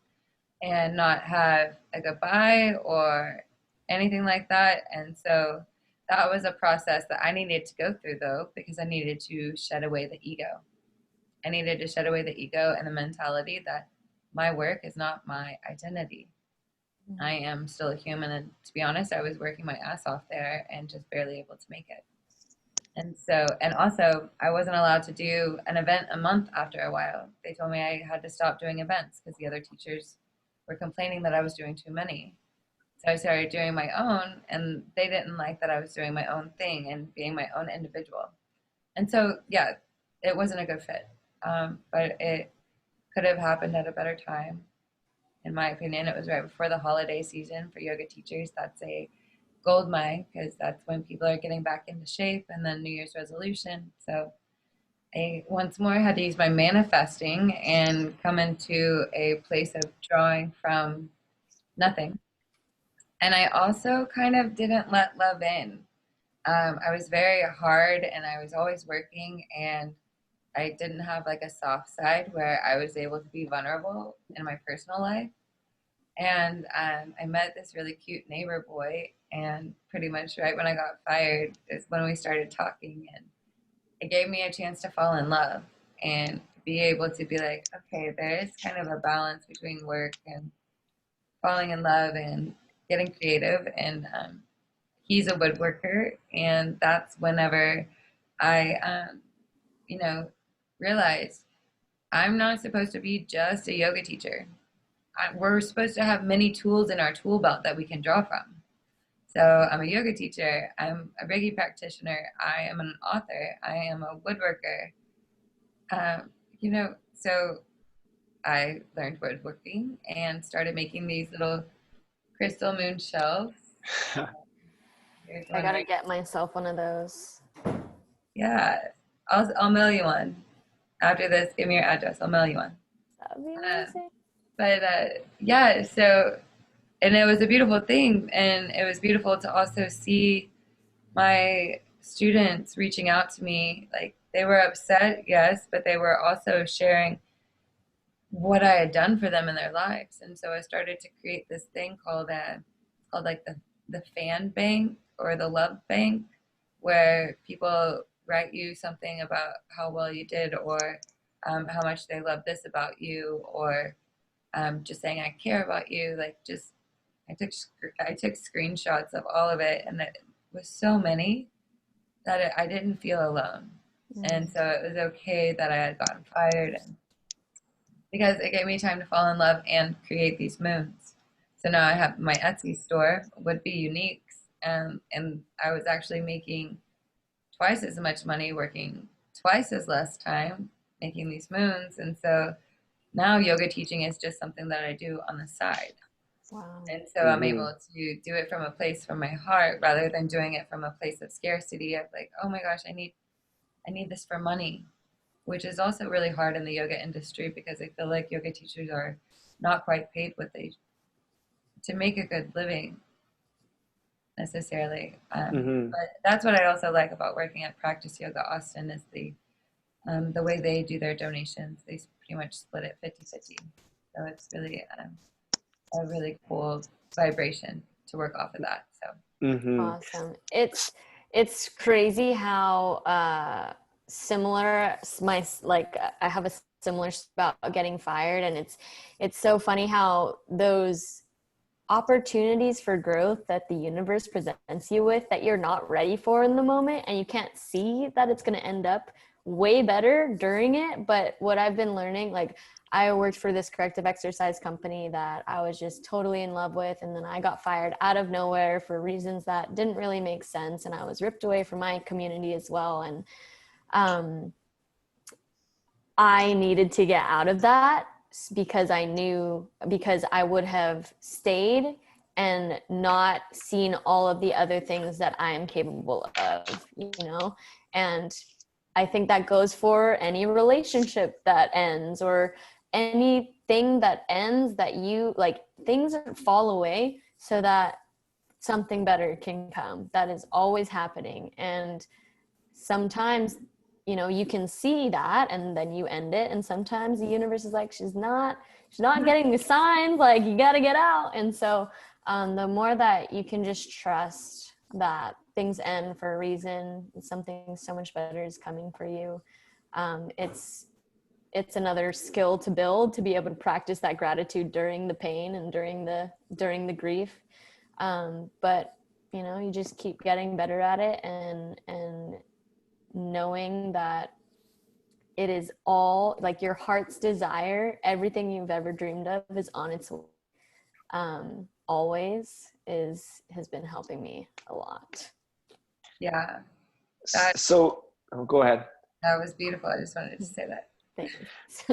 and not have a goodbye or anything like that. And so that was a process that I needed to go through, though, because I needed to shed away the ego. I needed to shed away the ego and the mentality that my work is not my identity. I am still a human, and to be honest, I was working my ass off there and just barely able to make it. And also, I wasn't allowed to do an event a month after a while. They told me I had to stop doing events because the other teachers were complaining that I was doing too many. So I started doing my own, and they didn't like that I was doing my own thing and being my own individual. And so, yeah, it wasn't a good fit. But it could have happened at a better time. In my opinion, it was right before the holiday season for yoga teachers. That's a gold mine, because that's when people are getting back into shape, and then New Year's resolution. So I once more had to use my manifesting and come into a place of drawing from nothing. And I also kind of didn't let love in. I was very hard, and I was always working, and I didn't have like a soft side where I was able to be vulnerable in my personal life. And I met this really cute neighbor boy, and pretty much right when I got fired is when we started talking, and it gave me a chance to fall in love and be able to be like, okay, there is kind of a balance between work and falling in love and getting creative. And he's a woodworker, and that's whenever I, realized I'm not supposed to be just a yoga teacher. We're supposed to have many tools in our tool belt that we can draw from. So I'm a yoga teacher. I'm a Reiki practitioner. I am an author. I am a woodworker. So I learned woodworking and started making these little crystal moon shelves. I gotta get myself one of those. Yeah, I'll mail you one after this. Give me your address. I'll mail you one. That would be amazing. Yeah, so, and it was a beautiful thing, and it was beautiful to also see my students reaching out to me. Like, they were upset, yes, but they were also sharing what I had done for them in their lives. And so I started to create this thing called like the fan bank, or the love bank, where people write you something about how well you did, or how much they love this about you, or just saying I care about you. Like, just I took screenshots of all of it, and it was so many that I didn't feel alone. And so it was okay that I had gotten fired, and because it gave me time to fall in love and create these moons. So now I have my Etsy store, WoodBeeUniques, And I was actually making twice as much money, working twice as less time, making these moons. And so now yoga teaching is just something that I do on the side. Wow. And so I'm able to do it from a place from my heart rather than doing it from a place of scarcity of like, oh my gosh, I need this for money, which is also really hard in the yoga industry because I feel like yoga teachers are not quite paid what they to make a good living necessarily. But that's what I also like about working at Practice Yoga Austin is the way they do their donations. They pretty much split it 50-50. So it's really a really cool vibration to work off of that. So Awesome. It's crazy how similar I have a similar about getting fired, and it's so funny how those opportunities for growth that the universe presents you with that you're not ready for in the moment, and you can't see that it's going to end up way better during it. But what I've been learning, like I worked for this corrective exercise company that I was just totally in love with, and then I got fired out of nowhere for reasons that didn't really make sense, and I was ripped away from my community as well. And I needed to get out of that because I would have stayed and not seen all of the other things that I am capable of, and I think that goes for any relationship that ends or anything that ends, that you like, things fall away so that something better can come. That is always happening. And sometimes you can see that and then you end it, and sometimes the universe is like, she's not getting the signs, like you got to get out. And so the more that you can just trust that things end for a reason, something so much better is coming for you. It's another skill to build, to be able to practice that gratitude during the pain and during the grief. But you just keep getting better at it, and knowing that it is all like your heart's desire, everything you've ever dreamed of is on its way. Always has been helping me a lot. yeah, So go ahead. that was beautiful. I just wanted to say that. Thanks.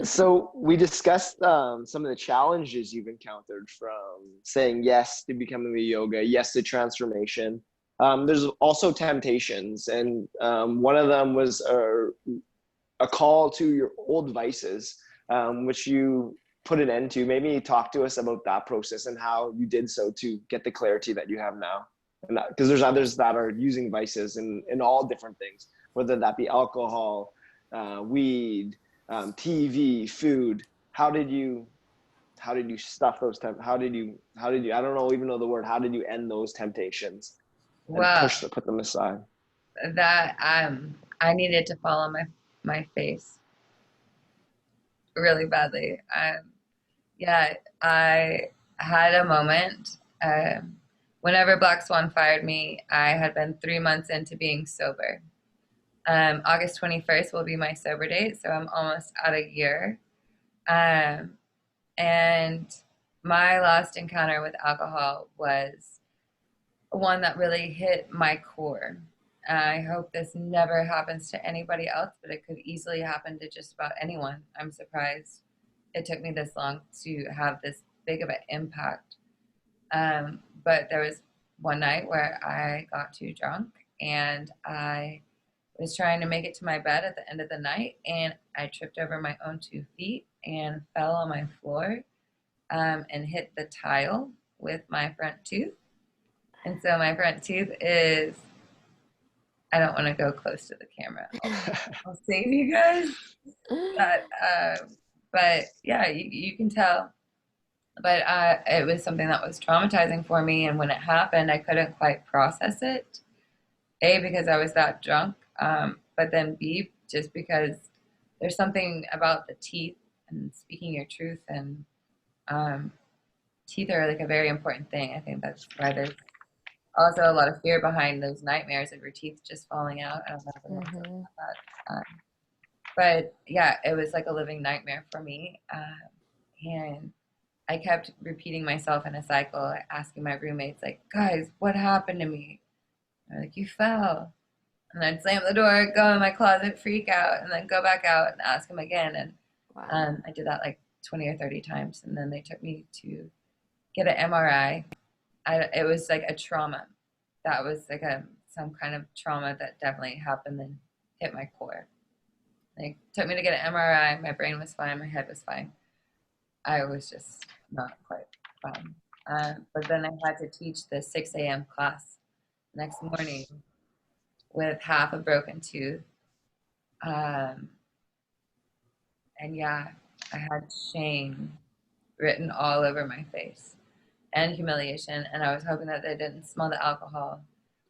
So we discussed some of the challenges you've encountered from saying yes to becoming the yoga, yes to transformation. There's also temptations, and one of them was a call to your old vices, which you put an end to. Maybe talk to us about that process and how you did so to get the clarity that you have now. And because there's others that are using vices in all different things, whether that be alcohol, weed, TV, food. How did you stuff those how did you I don't even know the word, how did you end those temptations and Well, put them aside? that I needed to fall on my face really badly. Yeah, I had a moment. Whenever Black Swan fired me, I had been 3 months into being sober. August 21st will be my sober date, so I'm almost at a year. And my last encounter with alcohol was one that really hit my core. I hope this never happens to anybody else, but it could easily happen to just about anyone. I'm surprised it took me this long to have this big of an impact. But there was one night where I got too drunk and I was trying to make it to my bed at the end of the night, and I tripped over my own 2 feet and fell on my floor and hit the tile with my front tooth. And so my front tooth is, I don't want to go close to the camera. I'll save you guys. But yeah, you can tell. But it was something that was traumatizing for me. And when it happened, I couldn't quite process it. A, because I was that drunk. But then B, just because there's something about the teeth and speaking your truth, and teeth are like a very important thing. I think that's why there's also a lot of fear behind those nightmares of your teeth just falling out. I don't know if anyone knows about that. But yeah, it was like a living nightmare for me. And I kept repeating myself in a cycle, asking my roommates, like, guys, what happened to me? They're like, you fell. And I'd slam the door, go in my closet, freak out, and then go back out and ask them again. And Wow. I did that like 20 or 30 times. And then they took me to get an MRI. It was like a trauma. That was like some kind of trauma that definitely happened and hit my core. Like, took me to get an MRI. My brain was fine. My head was fine. I was just not quite fine. But then I had to teach the 6 a.m. class next morning with half a broken tooth. And yeah, I had shame written all over my face and humiliation. And I was hoping that they didn't smell the alcohol.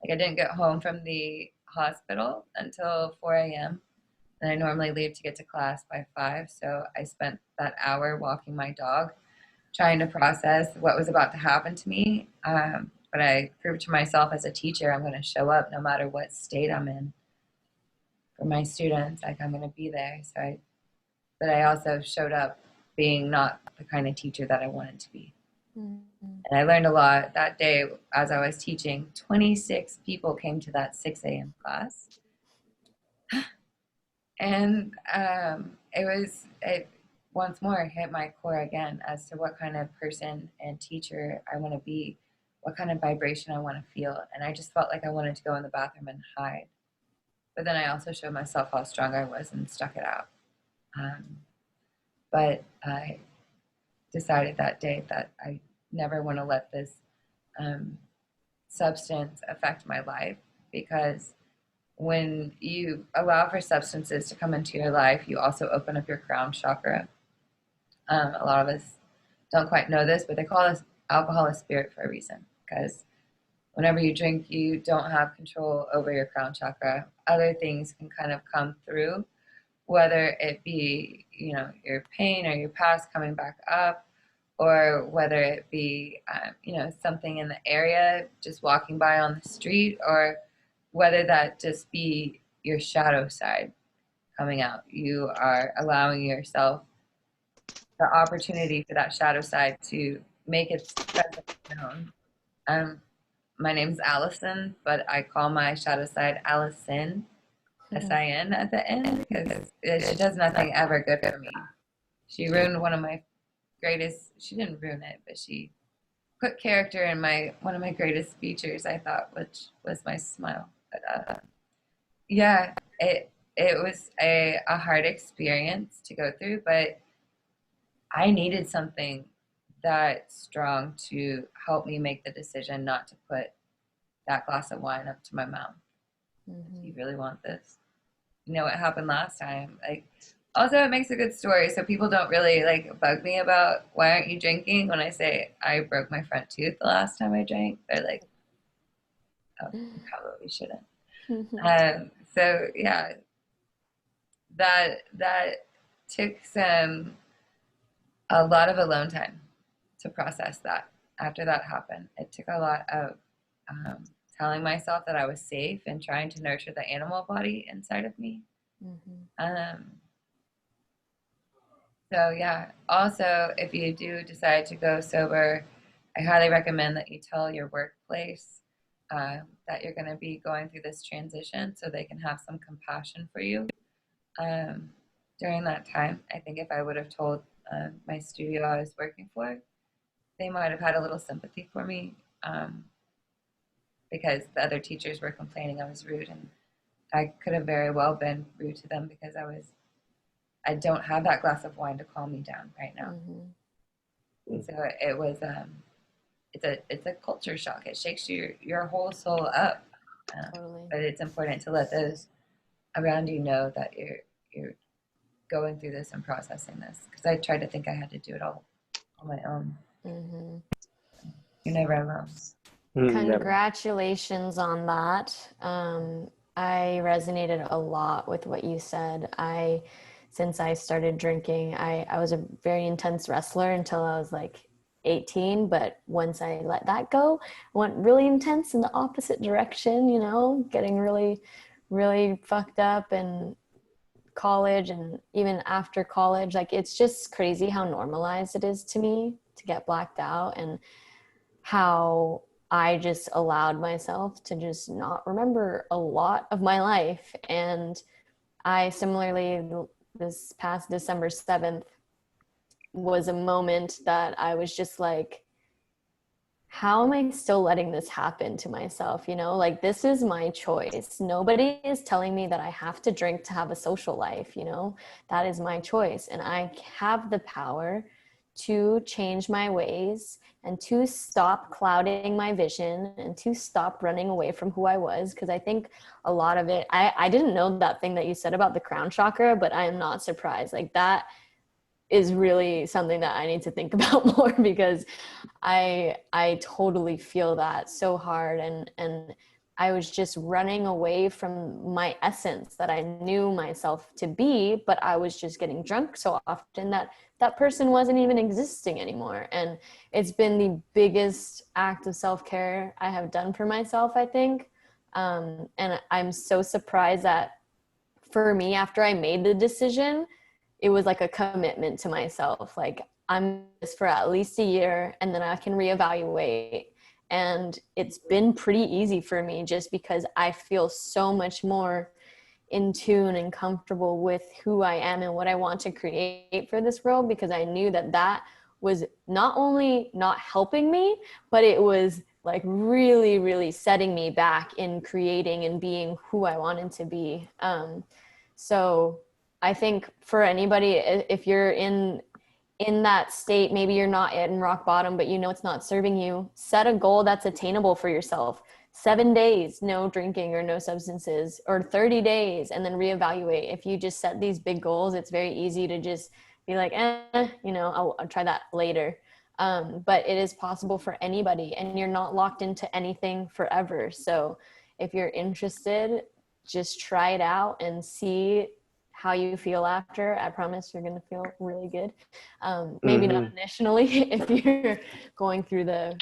Like, I didn't get home from the hospital until 4 a.m. And I normally leave to get to class by 5. So I spent that hour walking my dog, trying to process what was about to happen to me. But I proved to myself as a teacher, I'm going to show up no matter what state I'm in for my students. Like, I'm going to be there. But I also showed up being not the kind of teacher that I wanted to be. Mm-hmm. And I learned a lot that day as I was teaching. 26 people came to that 6 a.m. class. And it once more hit my core again as to what kind of person and teacher I want to be, what kind of vibration I want to feel. And I just felt like I wanted to go in the bathroom and hide. But then I also showed myself how strong I was and stuck it out. But I decided that day that I never want to let this substance affect my life, because when you allow for substances to come into your life, you also open up your crown chakra. A lot of us don't quite know this, but they call this alcohol a spirit for a reason, because whenever you drink, you don't have control over your crown chakra. Other things can kind of come through, whether it be, your pain or your past coming back up, or whether it be, something in the area, just walking by on the street, or whether that just be your shadow side coming out. You are allowing yourself the opportunity for that shadow side to make its presence known. My name's Allison, but I call my shadow side Allison, S-I-N at the end, because she does nothing ever good for me. She ruined one of my greatest, she didn't ruin it, but she put character in one of my greatest features, I thought, which was my smile. But yeah, it was a hard experience to go through, but I needed something that strong to help me make the decision not to put that glass of wine up to my mouth. Mm-hmm. Do you really want this? You know what happened last time? Like, also, it makes a good story, so people don't really bug me about why aren't you drinking when I say I broke my front tooth the last time I drank. They're like, oh, you probably shouldn't. So yeah, that took a lot of alone time to process that. After that happened, it took a lot of telling myself that I was safe and trying to nurture the animal body inside of me. Mm-hmm. So yeah, also, if you do decide to go sober, I highly recommend that you tell your workplace that you're going to be going through this transition, so they can have some compassion for you during that time. I think if I would have told my studio I was working for, they might have had a little sympathy for me, because the other teachers were complaining I was rude, and I could have very well been rude to them because I don't have that glass of wine to calm me down right now. Mm-hmm. So it was it's a culture shock. It shakes your whole soul up. Totally. But it's important to let those around you know that you're going through this and processing this, because I tried to think I had to do it all on my own. Mm-hmm. You're never alone. Congratulations on that. I resonated a lot with what you said. Since I started drinking, I was a very intense wrestler until I was 18, but once I let that go, I went really intense in the opposite direction, getting really, really fucked up and college and even after college, like it's just crazy how normalized it is to me to get blacked out, and how I just allowed myself to just not remember a lot of my life. And I similarly, this past December 7th was a moment that I was just like, how am I still letting this happen to myself? You know, like this is my choice. Nobody is telling me that I have to drink to have a social life, you know, that is my choice. And I have the power to change my ways and to stop clouding my vision and to stop running away from who I was. Because I think a lot of it, I didn't know that thing that you said about the crown chakra, but I am not surprised. Like that is really something that I need to think about more, because I totally feel that so hard, and I was just running away from my essence that I knew myself to be, but I was just getting drunk so often that that person wasn't even existing anymore. And it's been the biggest act of self-care I have done for myself, I think. And I'm so surprised that for me, after I made the decision, it was like a commitment to myself. Like I'm this for at least a year and then I can reevaluate. And it's been pretty easy for me just because I feel so much more in tune and comfortable with who I am and what I want to create for this world, because I knew that that was not only not helping me, but it was like really, really setting me back in creating and being who I wanted to be. So I think for anybody, if you're in that state, maybe you're not in rock bottom, but you know it's not serving you, set a goal that's attainable for yourself. 7 days, no drinking or no substances, or 30 days, and then reevaluate. If you just set these big goals, it's very easy to just be like, you know, I'll try that later. But it is possible for anybody, and you're not locked into anything forever. So if you're interested, just try it out and see how you feel after. I promise you're going to feel really good. Maybe not initially if you're going through the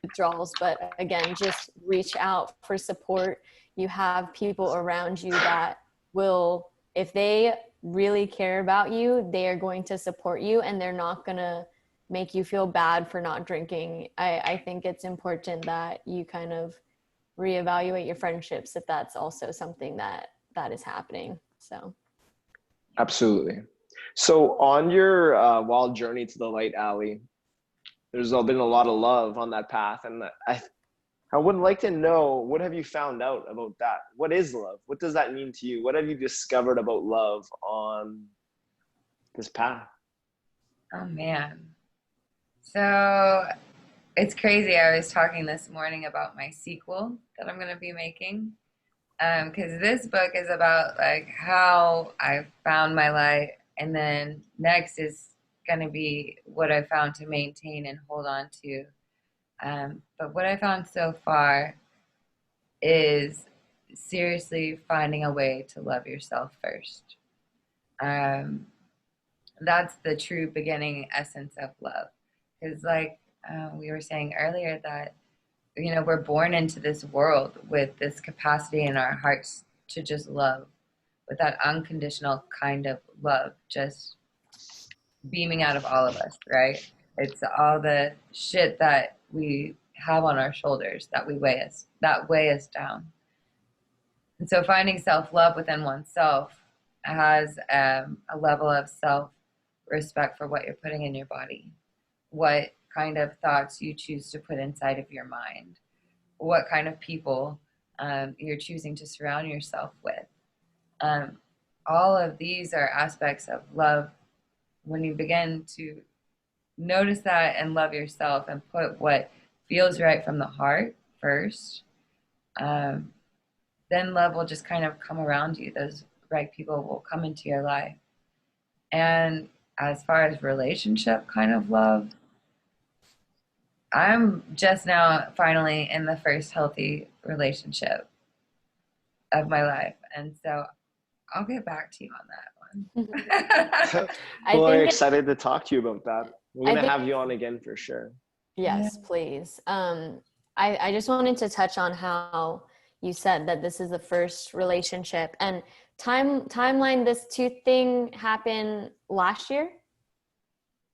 withdrawals, but again, just reach out for support. You have people around you that will, if they really care about you, they are going to support you, and they're not going to make you feel bad for not drinking. I think it's important that you kind of reevaluate your friendships if that's also something that is happening. So Absolutely. So on your wild journey to the light, Alli, there's been a lot of love on that path. And I would like to know, what have you found out about that? What is love? What does that mean to you? What have you discovered about love on this path? Oh man. So it's crazy. I was talking this morning about my sequel that I'm going to be making. Because this book is about like how I found my light, and then next is going to be what I found to maintain and hold on to. But what I found so far is seriously finding a way to love yourself first. That's the true beginning essence of love. Because like we were saying earlier, that you know, we're born into this world with this capacity in our hearts to just love, with that unconditional kind of love just beaming out of all of us, right? It's all the shit that we have on our shoulders that weigh us down. And so finding self-love within oneself has a level of self-respect for what you're putting in your body, what kind of thoughts you choose to put inside of your mind, what kind of people you're choosing to surround yourself with. All of these are aspects of love. When you begin to notice that and love yourself and put what feels right from the heart first, then love will just kind of come around you. Those right people will come into your life. And as far as relationship kind of love, I'm just now finally in the first healthy relationship of my life. And so I'll get back to you on that one. Well, I'm excited to talk to you about that. We're going to have you on again for sure. Yes, please. I just wanted to touch on how you said that this is the first relationship. And timeline, this tooth thing happened last year?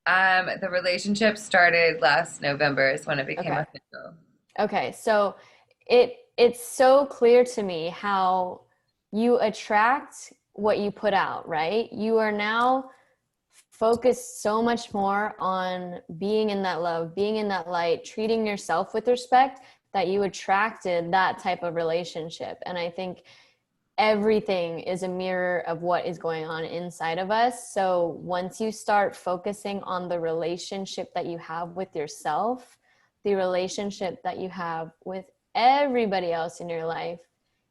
The relationship started last November is when it became Okay. official. Okay, so it's so clear to me how you attract what you put out, right? You are now focused so much more on being in that love, being in that light, treating yourself with respect, that you attracted that type of relationship. And I think everything is a mirror of what is going on inside of us. So once you start focusing on the relationship that you have with yourself, the relationship that you have with everybody else in your life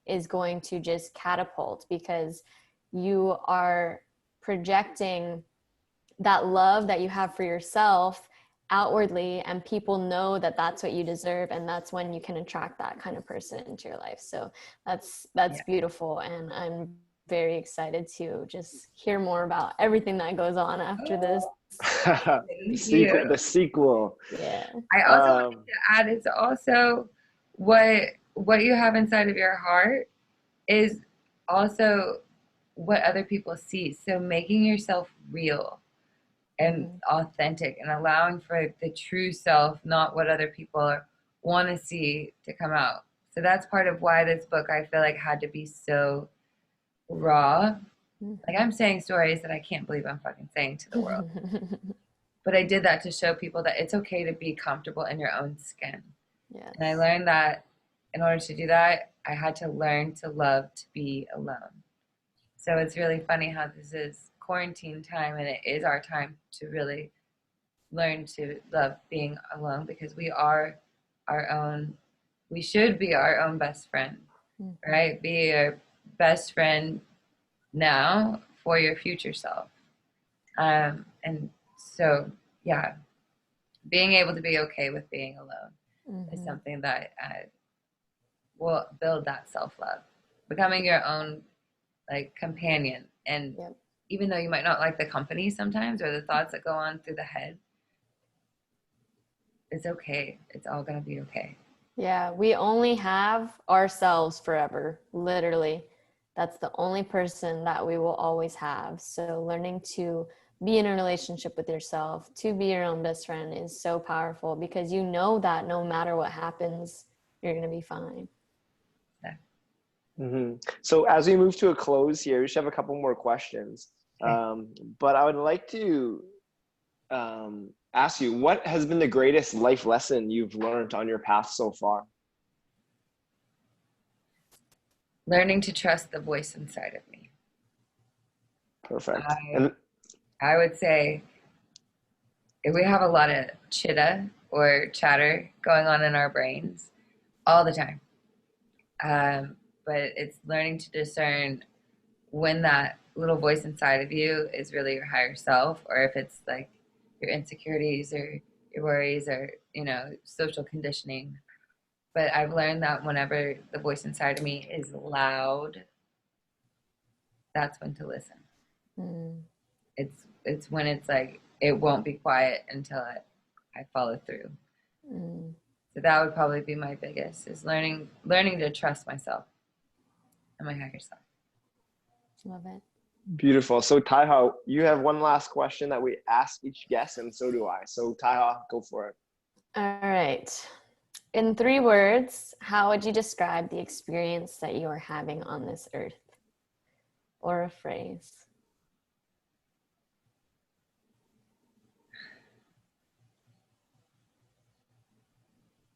is going to just catapult, because you are projecting that love that you have for yourself outwardly, and people know that that's what you deserve, and that's when you can attract that kind of person into your life. So that's beautiful, and I'm very excited to just hear more about everything that goes on after this. The sequel. Yeah. I also wanted to add, it's also what you have inside of your heart is also what other people see. So making yourself real and authentic, and allowing for the true self, not what other people want to see, to come out. So that's part of why this book, I feel like, had to be so raw. Like, I'm saying stories that I can't believe I'm fucking saying to the world. But I did that to show people that it's okay to be comfortable in your own skin. Yes. And I learned that in order to do that, I had to learn to love to be alone. So it's really funny how this is quarantine time, and it is our time to really learn to love being alone, because we should be our own best friend, right? Be your best friend now for your future self. And so, yeah, being able to be okay with being alone is something that will build that self-love, becoming your own like companion. And even though you might not like the company sometimes, or the thoughts that go on through the head, it's okay. It's all going to be okay. Yeah, we only have ourselves forever, literally. That's the only person that we will always have. So learning to be in a relationship with yourself, to be your own best friend, is so powerful, because you know that no matter what happens, you're going to be fine. Mm-hmm. So as we move to a close here, we should have a couple more questions. But I would like to ask you, what has been the greatest life lesson you've learned on your path so far? Learning to trust the voice inside of me. Perfect. I would say we have a lot of chitta or chatter going on in our brains all the time. But it's learning to discern when that little voice inside of you is really your higher self, or if it's like your insecurities or your worries, or, you know, social conditioning. But I've learned that whenever the voice inside of me is loud, that's when to listen. It's when it's like, it won't be quiet until I follow through. So that would probably be my biggest, is learning to trust myself and my higher self. Love it. Beautiful. So Taiha, you have one last question that we ask each guest, and so do I. So Taiha, go for it. All right. In 3 words, how would you describe the experience that you are having on this earth? Or a phrase?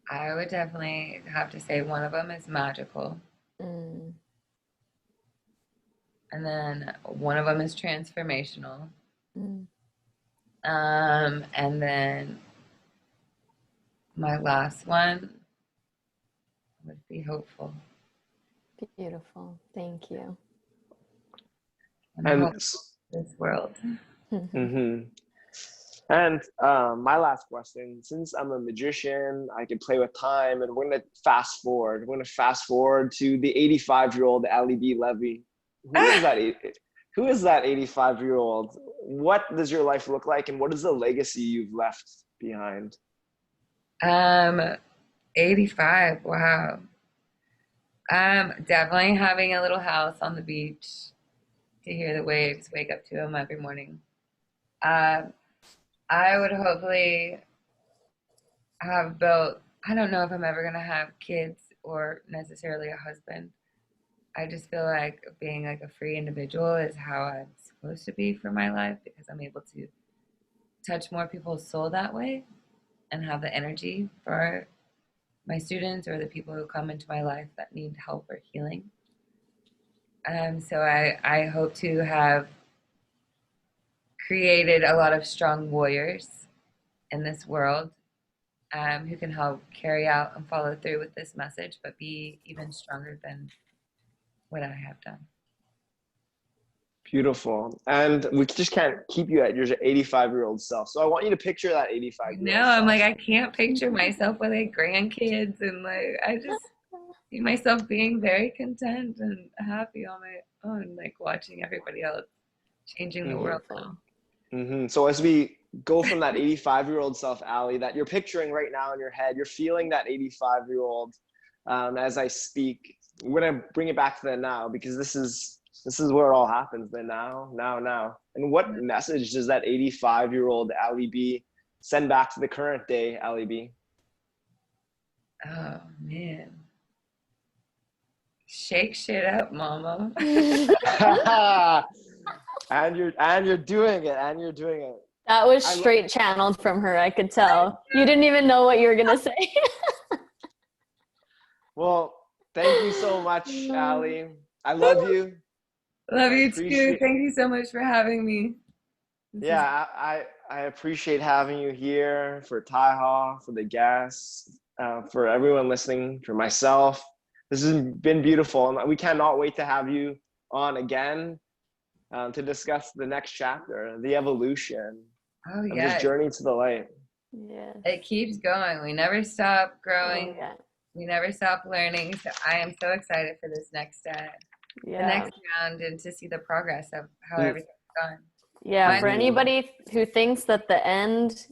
I would definitely have to say one of them is magical. And then one of them is transformational. And then my last one would be hopeful. Beautiful. Thank you. And this world. And my last question, since I'm a magician, I can play with time, and we're going to fast forward. We're going to fast forward to the 85-year-old Allison Bee Levy. Who is that 85-year-old? What does your life look like, and what is the legacy you've left behind? 85, wow. Definitely having a little house on the beach to hear the waves, wake up to them every morning. I would hopefully have built, I don't know if I'm ever going to have kids or necessarily a husband. I just feel like being like a free individual is how I'm supposed to be for my life, because I'm able to touch more people's soul that way and have the energy for my students or the people who come into my life that need help or healing. So I hope to have created a lot of strong warriors in this world, who can help carry out and follow through with this message, but be even stronger than what I have done. Beautiful. And we just can't keep you at your 85-year-old self. So I want you to picture that 85-year-old No, self. I'm like, I can't picture myself with like grandkids, and like I just see myself being very content and happy on my own, like watching everybody else changing the world now. So as we go from that 85-year-old self, Alli, that you're picturing right now in your head, you're feeling that 85-year-old as I speak. We're gonna bring it back to the now, because this is where it all happens. The now. And what message does that 85-year-old Alli B send back to the current day Alli B? Oh man. Shake shit up, mama. and you're doing it. That was straight channeled from her, I could tell. You didn't even know what you were gonna say. Well, thank you so much, Alli. I love you. Love you too. Thank you so much for having me. I appreciate having you here, for Taiha, for the guests, for everyone listening, for myself. This has been beautiful, and we cannot wait to have you on again to discuss the next chapter, the evolution of this journey to the light. Yeah, it keeps going. We never stop growing. We never stop learning. So I am so excited for this next the next round, and to see the progress of how everything's gone. Yeah, for anybody who thinks that the end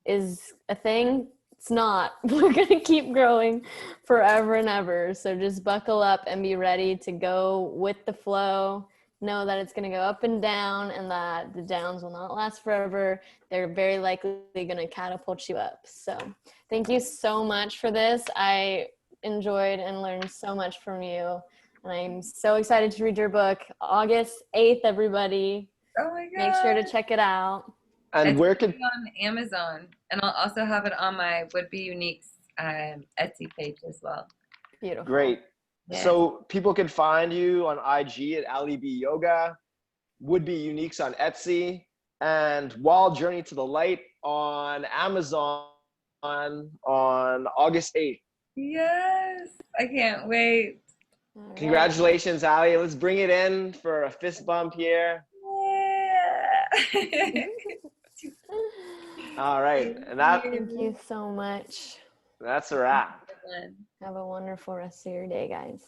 is a thing, it's not. We're going to keep growing forever and ever. So just buckle up and be ready to go with the flow. Know that it's going to go up and down, and that the downs will not last forever. They're very likely going to catapult you up. So thank you so much for this. I enjoyed and learned so much from you. And I'm so excited to read your book. August 8th, everybody. Oh my God. Make sure to check it out. And it's where can on Amazon, and I'll also have it on my WoodBeeUniques Etsy page as well. Beautiful. Great. Yeah. So people can find you on IG at Alli B Yoga, WoodBeeUniques on Etsy, and Wild Journey to the Light on Amazon on August 8th. Yes, I can't wait. Right. Congratulations, Alli. Let's bring it in for a fist bump here. Yeah. All right. And thank you so much. That's a wrap. Have a wonderful rest of your day, guys.